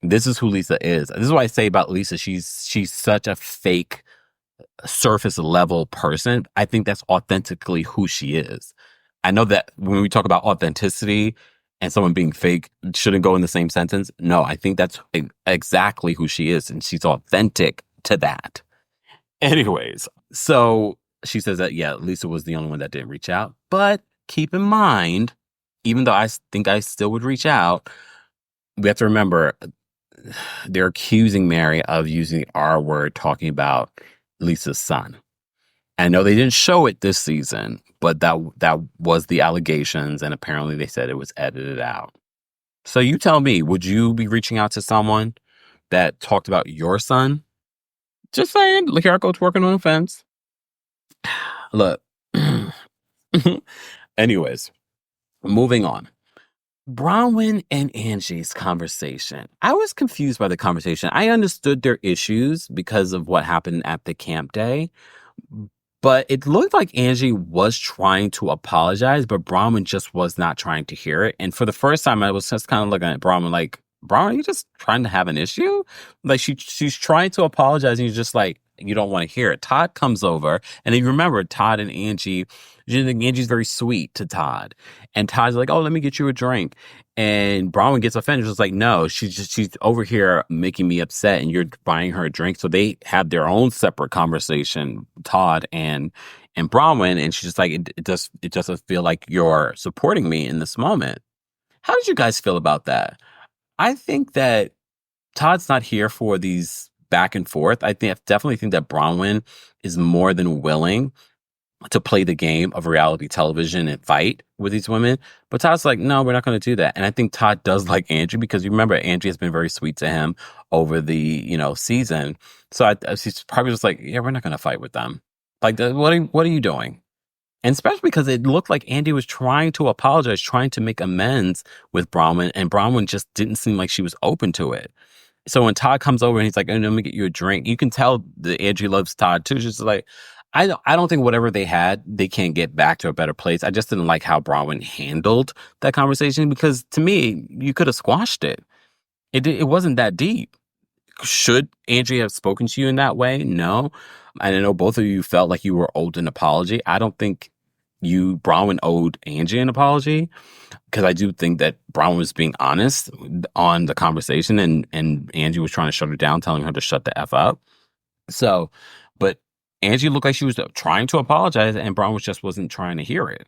This is who Lisa is. This is what I say about Lisa. She's such a fake surface level person. I think that's authentically who she is. I know that when we talk about authenticity and someone being fake shouldn't go in the same sentence. No, I think that's exactly who she is. And she's authentic to that. Anyways, so she says that, yeah, Lisa was the only one that didn't reach out. But keep in mind, even though I think I still would reach out, we have to remember they're accusing Mary of using the R word talking about Lisa's son. I know they didn't show it this season, but that was the allegations, and apparently they said it was edited out. So you tell me, would you be reaching out to someone that talked about your son? Just saying, look, here I go working on a fence. Look. Anyways, moving on. Bronwyn and Angie's conversation. I was confused by the conversation. I understood their issues because of what happened at the camp day, but it looked like Angie was trying to apologize, but Bronwyn just was not trying to hear it. And for the first time, I was just kind of looking at Bronwyn like, Bronwyn, are you just trying to have an issue? Like she's trying to apologize and you're just like, you don't want to hear it. Todd comes over and then you remember Todd and Angie. Angie's very sweet to Todd. And Todd's like, oh, let me get you a drink. And Bronwyn gets offended. She's like, no, she's over here making me upset and you're buying her a drink. So they have their own separate conversation, Todd and Bronwyn. And she's just like, it doesn't feel like you're supporting me in this moment. How did you guys feel about that? I think that Todd's not here for these back and forth. I definitely think that Bronwyn is more than willing to play the game of reality television and fight with these women. But Todd's like, no, we're not going to do that. And I think Todd does like Angie because you remember Angie has been very sweet to him over the, season. So she's probably just like, yeah, we're not going to fight with them. Like, what are you doing? And especially because it looked like Andy was trying to apologize, trying to make amends with Bronwyn, and Bronwyn just didn't seem like she was open to it. So when Todd comes over and he's like, oh, let me get you a drink, you can tell that Angie loves Todd too. She's like, I don't think whatever they had, they can't get back to a better place. I just didn't like how Bronwyn handled that conversation because to me, you could have squashed it. It wasn't that deep. Should Angie have spoken to you in that way? No. And I know both of you felt like you were owed an apology. I don't think Bronwyn owed Angie an apology because I do think that Bronwyn was being honest on the conversation and Angie was trying to shut her down, telling her to shut the F up. So, but Angie looked like she was trying to apologize and Bronwyn just wasn't trying to hear it.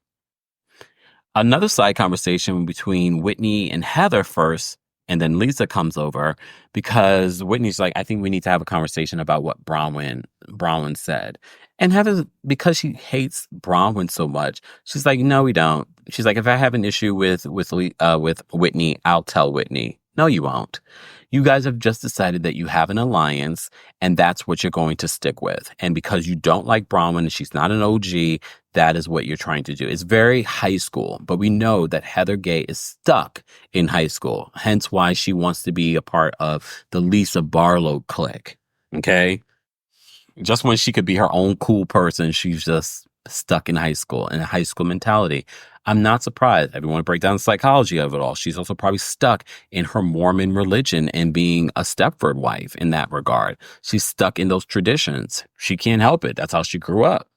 Another side conversation between Whitney and Heather first, and then Lisa comes over because Whitney's like, I think we need to have a conversation about what Bronwyn said. And Heather, because she hates Bronwyn so much, she's like, no, we don't. She's like, if I have an issue with Whitney, I'll tell Whitney. No, you won't. You guys have just decided that you have an alliance and that's what you're going to stick with. And because you don't like Bronwyn and she's not an OG, that is what you're trying to do. It's very high school, but we know that Heather Gay is stuck in high school. Hence why she wants to be a part of the Lisa Barlow clique. Okay? Just when she could be her own cool person, she's just stuck in high school and a high school mentality. I'm not surprised. I don't want to break down the psychology of it all. She's also probably stuck in her Mormon religion and being a Stepford wife in that regard. She's stuck in those traditions. She can't help it. That's how she grew up.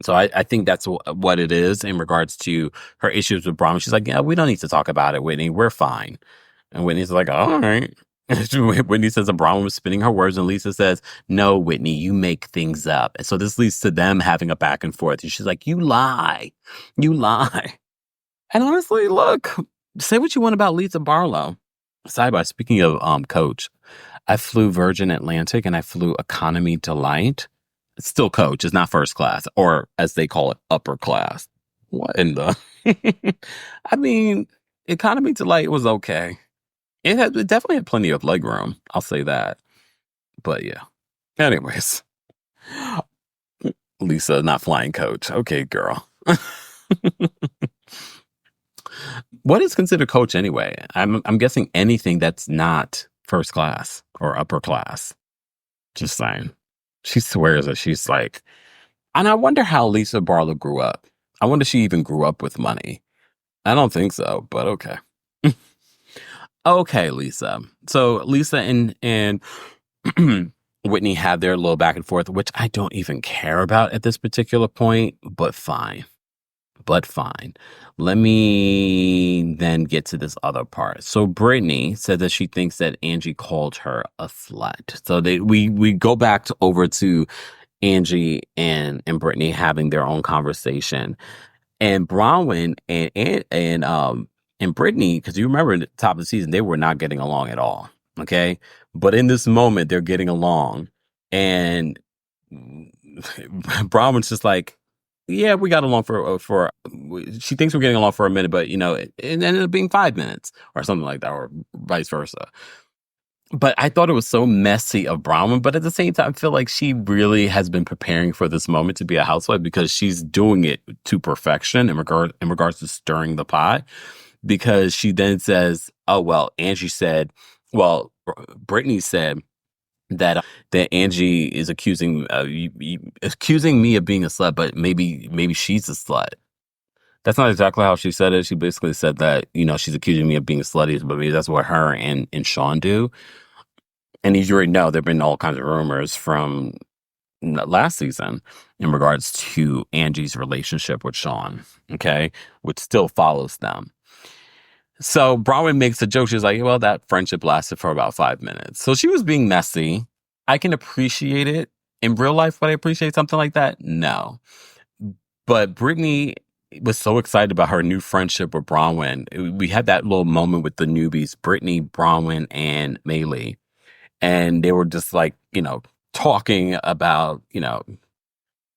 So I think that's what it is in regards to her issues with Brahma. She's like, yeah, we don't need to talk about it, Whitney. We're fine. And Whitney's like, all right. Whitney says that Brahma was spinning her words, and Lisa says, no, Whitney, you make things up. And so this leads to them having a back and forth. And she's like, you lie. You lie. And honestly, look, say what you want about Lisa Barlow. Sidebar, speaking of coach, I flew Virgin Atlantic and I flew Economy Delight. It's still coach. It's not first class, or as they call it, upper class. What in the? I mean, Economy Delight was okay. It definitely had plenty of leg room. I'll say that. But yeah. Anyways, Lisa not flying coach. Okay, girl. What is considered coach anyway? I'm guessing anything that's not first class or upper class. Just saying. She swears that she's like, and I wonder how Lisa Barlow grew up. I wonder if she even grew up with money. I don't think so, but okay. Okay, Lisa. So Lisa and Whitney have their little back and forth, which I don't even care about at this particular point, but fine. But fine. Let me then get to this other part. So Brittany said that she thinks that Angie called her a slut. So we go back over to Angie and Brittany having their own conversation. And Bronwyn and Brittany, because you remember at the top of the season, they were not getting along at all. Okay. But in this moment, they're getting along. And Bronwyn's just like, yeah, we got along for she thinks we're getting along for a minute, but it ended up being 5 minutes or something like that, or vice versa. But I thought it was so messy of Bronwyn, but at the same time, I feel like she really has been preparing for this moment to be a housewife, because she's doing it to perfection in regards to stirring the pot. Because she then says, oh, well, Brittany said that Angie is accusing me of being a slut, but maybe she's a slut. That's not exactly how she said it. She basically said that, she's accusing me of being slutty, but maybe that's what her and Sean do. And as you already know, there have been all kinds of rumors from last season in regards to Angie's relationship with Sean, okay, which still follows them. So Bronwyn makes a joke. She's like, well, that friendship lasted for about 5 minutes. So she was being messy. I can appreciate it. In real life, would I appreciate something like that? No. But Brittany was so excited about her new friendship with Bronwyn. We had that little moment with the newbies, Brittany, Bronwyn, and Maylee. And they were just like, talking about,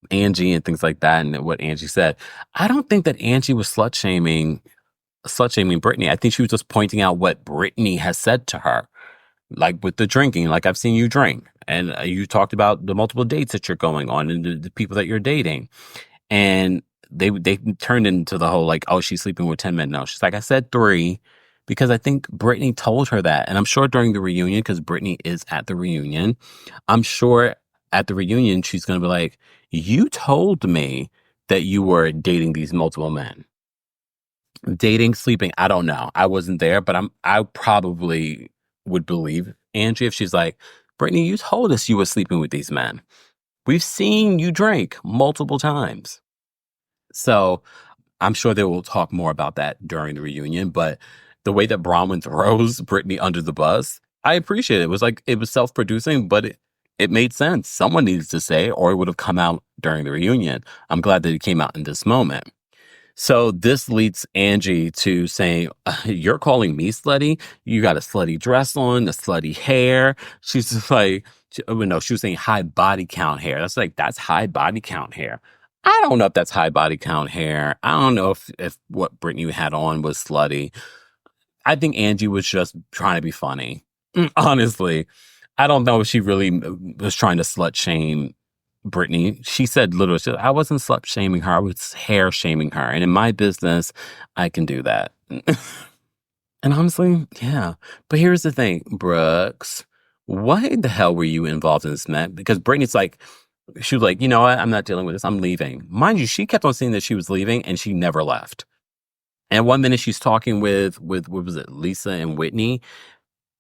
Angie and things like that, and what Angie said. I don't think that Angie was slut shaming Brittany. I think she was just pointing out what Brittany has said to her, like with the drinking. Like, I've seen you drink, and you talked about the multiple dates that you're going on and the people that you're dating, and they turned into the whole like, oh, she's sleeping with 10 men. No, she's like, I said 3. Because I think Brittany told her that. And I'm sure during the reunion, because Brittany is at the reunion, I'm sure at the reunion, she's going to be like, you told me that you were dating these multiple men. Dating, sleeping, I don't know. I wasn't there, but I probably would believe Angie if she's like, Brittany, you told us you were sleeping with these men. We've seen you drink multiple times. So I'm sure they will talk more about that during the reunion, but the way that Bronwyn throws Brittany under the bus, I appreciate it. It was self-producing, but it made sense. Someone needed to say, or it would have come out during the reunion. I'm glad that it came out in this moment. So this leads Angie to saying, you're calling me slutty? You got a slutty dress on, a slutty hair. She's just like, she was saying high body count hair. That's high body count hair. I don't know if that's high body count hair. I don't know if what Brittany had on was slutty. I think Angie was just trying to be funny. Honestly, I don't know if she really was trying to slut shame Brittany. She said literally, I wasn't slut shaming her. I was hair shaming her. And in my business, I can do that. And honestly, yeah. But here's the thing, Brooks. Why the hell were you involved in this, Matt? Because Brittany's like, she was like, you know what? I'm not dealing with this. I'm leaving. Mind you, she kept on saying that she was leaving, and she never left. And 1 minute she's talking with what was it, Lisa and Whitney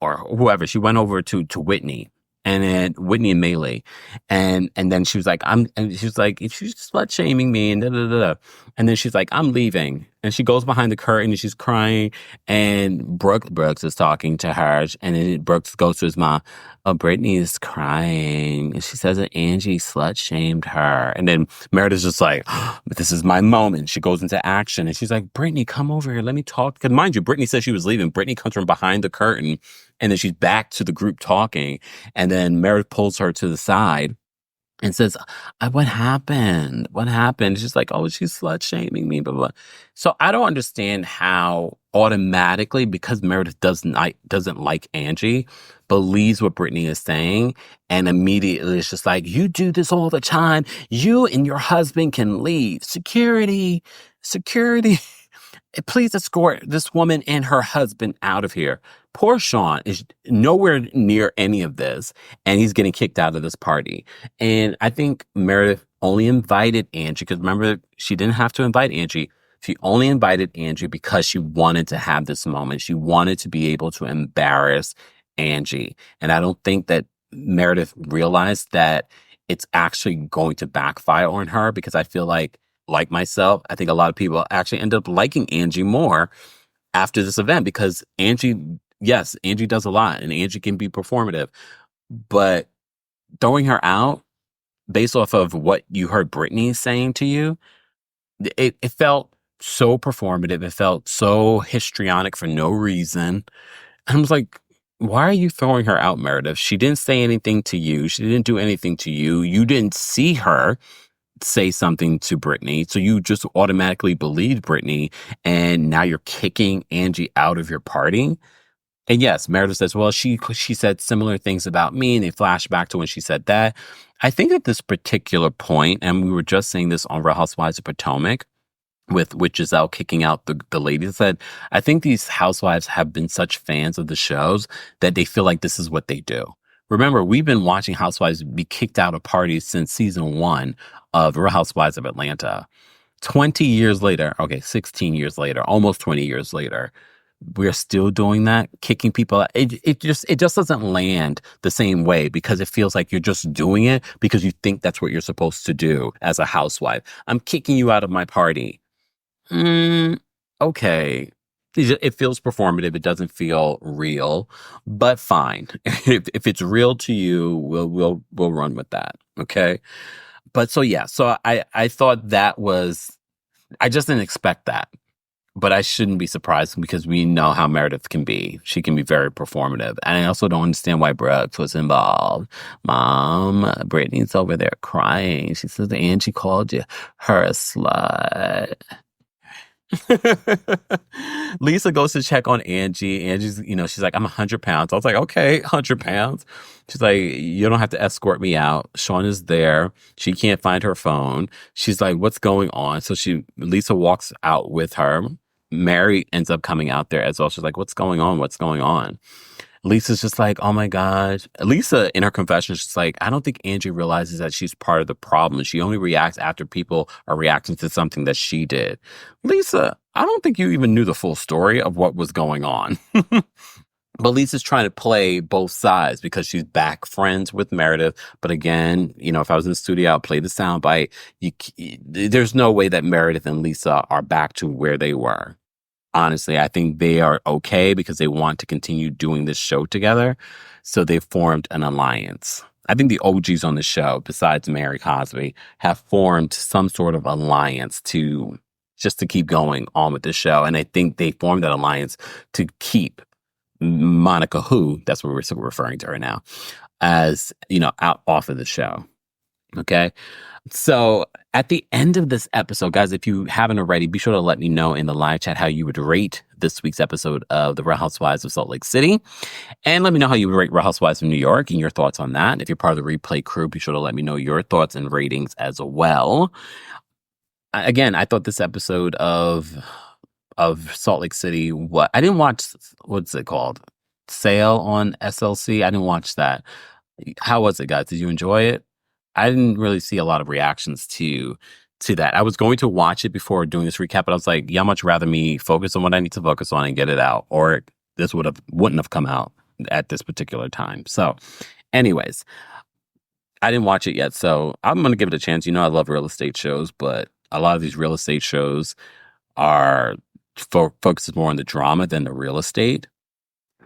or whoever. She went over to Whitney, and then Whitney and Melee. And then she was like, and she was like, she's slut shaming me and da da da. And then she's like, I'm leaving. And she goes behind the curtain and she's crying. And Brooks is talking to her. And then Brooks goes to his mom. Oh, Brittany is crying. And she says that Angie slut shamed her. And then Meredith's just like, oh, but this is my moment. She goes into action and she's like, Brittany, come over here. Let me talk. Because mind you, Brittany said she was leaving. Brittany comes from behind the curtain and then she's back to the group talking. And then Meredith pulls her to the side and says, what happened? What happened? She's like, oh, she's slut shaming me, blah, blah. So I don't understand how automatically, because Meredith doesn't like Angie, believes what Brittany is saying. And immediately it's just like, you do this all the time. You and your husband can leave. Security. Please escort this woman and her husband out of here. Poor Sean is nowhere near any of this, and he's getting kicked out of this party. And I think Meredith only invited Angie, because remember, she didn't have to invite Angie. She only invited Angie because she wanted to have this moment. She wanted to be able to embarrass Angie. And I don't think that Meredith realized that it's actually going to backfire on her, because I feel like myself, I think a lot of people actually end up liking Angie more after this event, because Angie does a lot and Angie can be performative, but throwing her out based off of what you heard Brittany saying to you, it felt so performative. It felt so histrionic for no reason. And I was like, why are you throwing her out, Meredith? She didn't say anything to you. She didn't do anything to you. You didn't see her say something to Brittany, so you just automatically believed Brittany, and now you're kicking Angie out of your party. And yes, Meredith says, well, she said similar things about me, and they flash back to when she said that. I think at this particular point, and we were just saying this on Real Housewives of Potomac, with Giselle kicking out the lady, said, I think these housewives have been such fans of the shows that they feel like this is what they do. Remember, we've been watching housewives be kicked out of parties since season 1 of Real Housewives of Atlanta. 20 years later, 16 years later, almost 20 years later, we're still doing that, kicking people out. It just doesn't land the same way, because it feels like you're just doing it because you think that's what you're supposed to do as a housewife. I'm kicking you out of my party. Okay. It feels performative. It doesn't feel real, but fine. If it's real to you, we'll run with that. Okay. But so I thought that was, I just didn't expect that, but I shouldn't be surprised, because we know how Meredith can be. She can be very performative. And I also don't understand why Brooks was involved. Mom, Brittany's over there crying. She says Angie called her a slut. Lisa goes to check on Angie. Angie's, she's like, I'm 100 pounds. I was like, okay, 100 pounds. She's like, you don't have to escort me out. Sean is there. She can't find her phone. She's like, what's going on? So Lisa walks out with her. Mary ends up coming out there as well. She's like, what's going on? What's going on? Lisa's just like, oh my gosh. Lisa, in her confession, is just like, I don't think Angie realizes that she's part of the problem. She only reacts after people are reacting to something that she did. Lisa, I don't think you even knew the full story of what was going on. But Lisa's trying to play both sides because she's back friends with Meredith. But again, if I was in the studio, I'd play the soundbite. There's no way that Meredith and Lisa are back to where they were. Honestly, I think they are okay because they want to continue doing this show together. So they formed an alliance. I think the OGs on the show, besides Mary Cosby, have formed some sort of alliance to keep going on with the show. And I think they formed that alliance to keep Monica, who, that's what we're referring to her now, as, out off of the show. Okay. So at the end of this episode, guys, if you haven't already, be sure to let me know in the live chat how you would rate this week's episode of The Real Housewives of Salt Lake City. And let me know how you would rate Real Housewives of New York and your thoughts on that. If you're part of the replay crew, be sure to let me know your thoughts and ratings as well. Again, I thought this episode of Salt Lake City, I didn't watch, what's it called? Sale on SLC. I didn't watch that. How was it, guys? Did you enjoy it? I didn't really see a lot of reactions to that. I was going to watch it before doing this recap, but I was like, y'all much rather me focus on what I need to focus on and get it out, or this wouldn't have come out at this particular time. So Anyways, I didn't watch it yet, so I'm going to give it a chance. You know, I love real estate shows, but a lot of these real estate shows are focuses more on the drama than the real estate.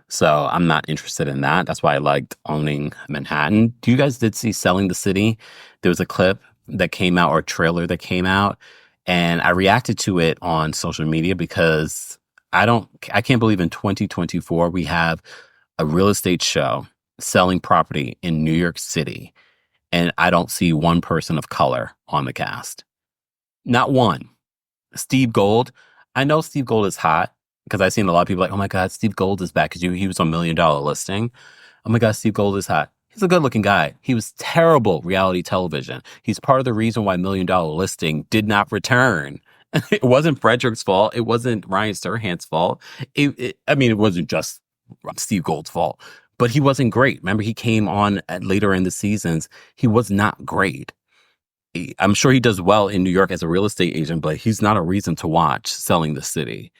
So I'm not interested in that. That's why I liked Owning Manhattan. You guys did see Selling the City? There was a clip that came out or a trailer that came out, and I reacted to it on social media because I can't believe in 2024 we have a real estate show selling property in New York City, and I don't see one person of color on the cast. Not one. Steve Gold. I know Steve Gold is hot because I've seen a lot of people like, oh my God, Steve Gold is back because he was on $1 Million Listing. Oh my God, Steve Gold is hot. He's a good looking guy. He was terrible reality television. He's part of the reason why $1 Million Listing did not return. It wasn't Frederick's fault. It wasn't Ryan Serhant's fault. It wasn't just Steve Gold's fault, but he wasn't great. Remember, he came on later in the seasons. He was not great. I'm sure he does well in New York as a real estate agent, but he's not a reason to watch Selling the City.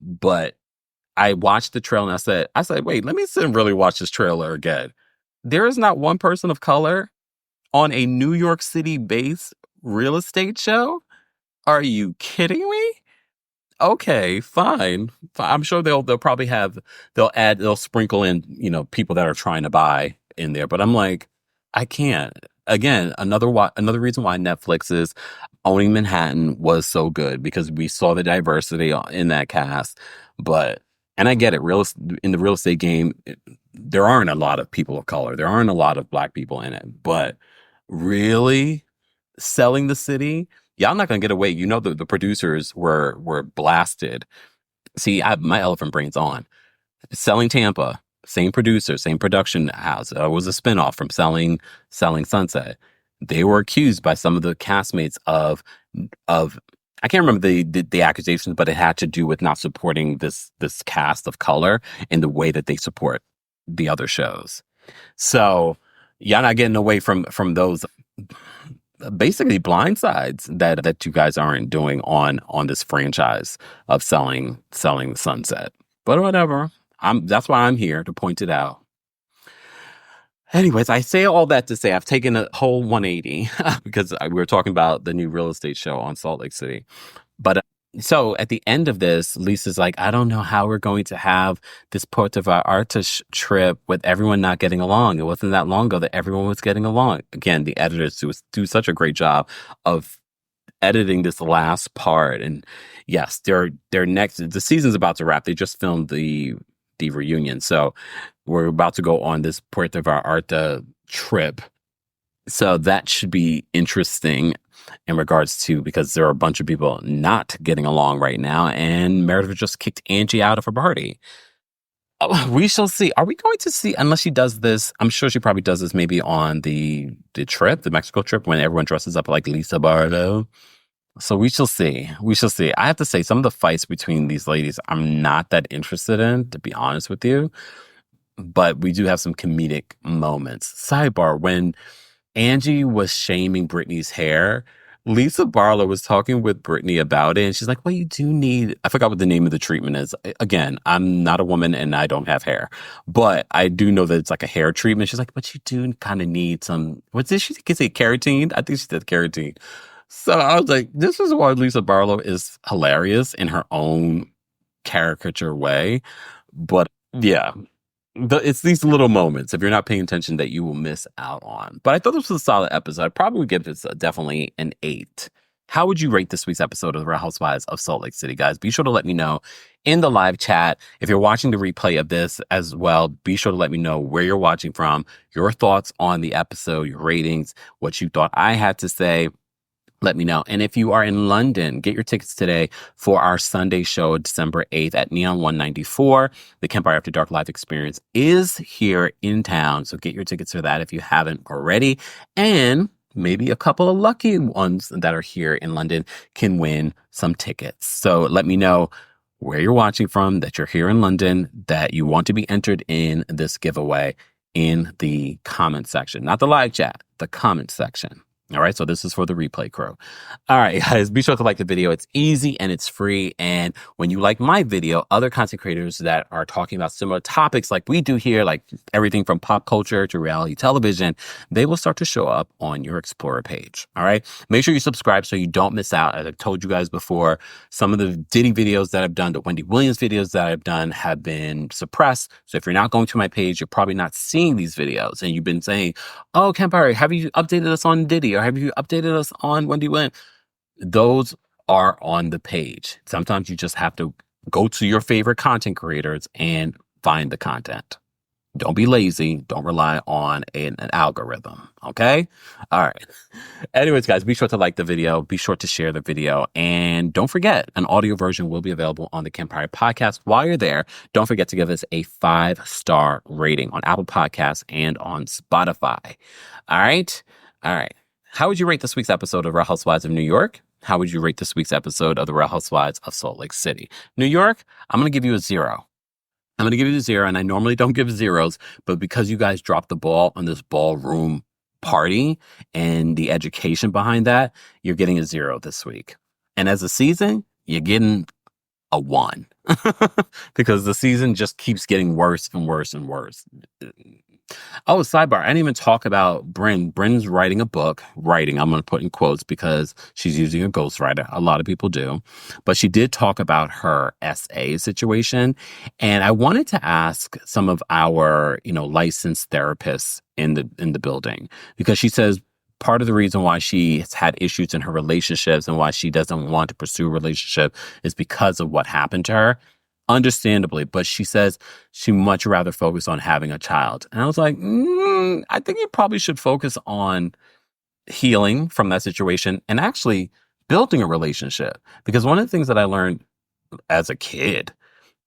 But I watched the trailer and I said, wait, let me sit and really watch this trailer again. There is not one person of color on a New York City based real estate show. Are you kidding me? Okay, fine. I'm sure they'll probably they'll sprinkle in, people that are trying to buy in there. But I'm like, I can't. Again, another reason why Netflix's Owning Manhattan was so good because we saw the diversity in that cast. And I get it, in the real estate game, there aren't a lot of people of color. There aren't a lot of Black people in it. But really, Selling the City, y'all not gonna get away. The producers were blasted. See, my elephant brain's on. Selling Tampa, same producer, same production house. It was a spinoff from Selling Sunset. They were accused by some of the castmates of I can't remember the accusations, but it had to do with not supporting this cast of color in the way that they support the other shows. So y'all not getting away from those basically blind sides that you guys aren't doing on this franchise of selling the sunset. But whatever. That's why I'm here to point it out. Anyways, I say all that to say I've taken a whole 180 because we were talking about the new real estate show on Salt Lake City. But so at the end of this, Lisa's like, I don't know how we're going to have this Puerto Vallarta trip with everyone not getting along. It wasn't that long ago that everyone was getting along. Again, the editors do such a great job of editing this last part. And yes, they're next. The season's about to wrap. They just filmed the reunion. So we're about to go on this Puerto Vallarta trip. So that should be interesting in regards to, because there are a bunch of people not getting along right now. And Meredith just kicked Angie out of her party. We shall see. Are we going to see, unless she does this, I'm sure she probably does this maybe on the trip, the Mexico trip, when everyone dresses up like Lisa Barlow. So we shall see. We shall see. I have to say, some of the fights between these ladies, I'm not that interested in, to be honest with you. But we do have some comedic moments. Sidebar, when Angie was shaming Britney's hair, Lisa Barlow was talking with Britney about it. And she's like, well, you do need, I forgot what the name of the treatment is. Again, I'm not a woman and I don't have hair. But I do know that it's like a hair treatment. She's like, but you do kind of need some, what's this? She could say keratin? I think she said keratin. So I was like, this is why Lisa Barlow is hilarious in her own caricature way. But yeah, it's these little moments, if you're not paying attention, that you will miss out on. But I thought this was a solid episode. I'd probably give this definitely an 8. How would you rate this week's episode of The Real Housewives of Salt Lake City, guys? Be sure to let me know in the live chat. If you're watching the replay of this as well, be sure to let me know where you're watching from, your thoughts on the episode, your ratings, what you thought I had to say. Let me know. And if you are in London, get your tickets today for our Sunday show, December 8th at Neon 194. The Kempire After Dark live experience is here in town. So get your tickets for that if you haven't already. And maybe a couple of lucky ones that are here in London can win some tickets. So let me know where you're watching from, that you're here in London, that you want to be entered in this giveaway in the comment section. Not the live chat, the comment section. All right, so this is for the replay crew. All right, guys, be sure to like the video. It's easy and it's free. And when you like my video, other content creators that are talking about similar topics like we do here, like everything from pop culture to reality television, they will start to show up on your Explorer page. All right, make sure you subscribe so you don't miss out. As I told you guys before, some of the Diddy videos that I've done, the Wendy Williams videos that I've done have been suppressed. So if you're not going to my page, you're probably not seeing these videos. And you've been saying, oh, Kempire, have you updated us on Diddy? Or have you updated us on Wendy Williams? Those are on the page. Sometimes you just have to go to your favorite content creators and find the content. Don't be lazy. Don't rely on an algorithm. Okay? All right. Anyways, guys, be sure to like the video. Be sure to share the video. And don't forget, an audio version will be available on the Kempire podcast. While you're there, don't forget to give us a 5-star rating on Apple Podcasts and on Spotify. All right? All right. How would you rate this week's episode of Real Housewives of New York? How would you rate this week's episode of the Real Housewives of Salt Lake City? New York, I'm going to give you a 0. I'm going to give you a 0, and I normally don't give zeros, but because you guys dropped the ball on this ballroom party and the education behind that, you're getting a 0 this week. And as a season, you're getting a 1 because the season just keeps getting worse and worse and worse. Oh, sidebar. I didn't even talk about Bryn. Bryn's writing a book. Writing, I'm going to put in quotes because she's using a ghostwriter. A lot of people do. But she did talk about her SA situation. And I wanted to ask some of our, licensed therapists in the building, because she says part of the reason why she has had issues in her relationships and why she doesn't want to pursue a relationship is because of what happened to her. Understandably, but she says she much rather focus on having a child. And I was like, I think you probably should focus on healing from that situation and actually building a relationship. Because one of the things that I learned as a kid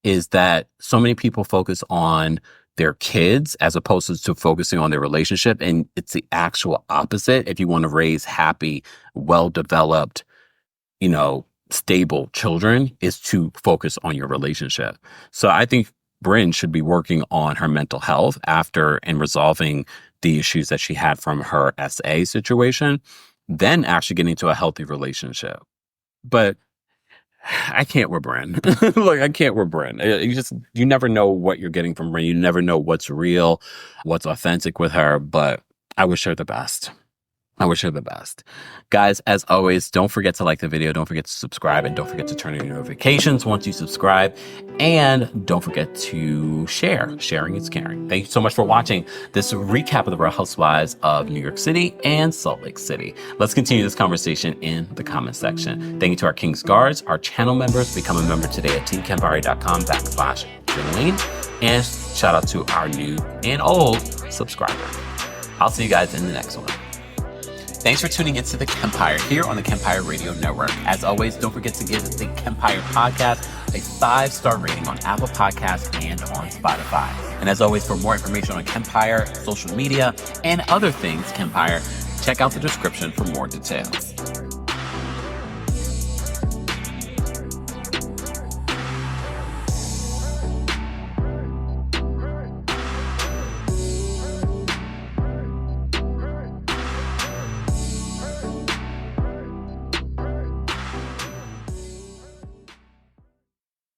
is that so many people focus on their kids as opposed to focusing on their relationship. And it's the actual opposite. If you want to raise happy, well-developed, stable children, is to focus on your relationship. So I think Bryn should be working on her mental health after and resolving the issues that she had from her SA situation, then actually getting into a healthy relationship. But I can't with Bryn. I can't with Bryn. You never know what you're getting from Bryn. You never know what's real, what's authentic with her, but I wish her the best. Guys, as always, don't forget to like the video. Don't forget to subscribe. And don't forget to turn on your notifications once you subscribe. And don't forget to share. Sharing is caring. Thank you so much for watching this recap of the Real Housewives of New York City and Salt Lake City. Let's continue this conversation in the comment section. Thank you to our King's Guards, our channel members. Become a member today at teamkempire.com/join. And shout out to our new and old subscriber. I'll see you guys in the next one. Thanks for tuning into the Kempire here on the Kempire Radio Network. As always, don't forget to give the Kempire podcast a 5-star rating on Apple Podcasts and on Spotify. And as always, for more information on Kempire, social media, and other things Kempire, check out the description for more details.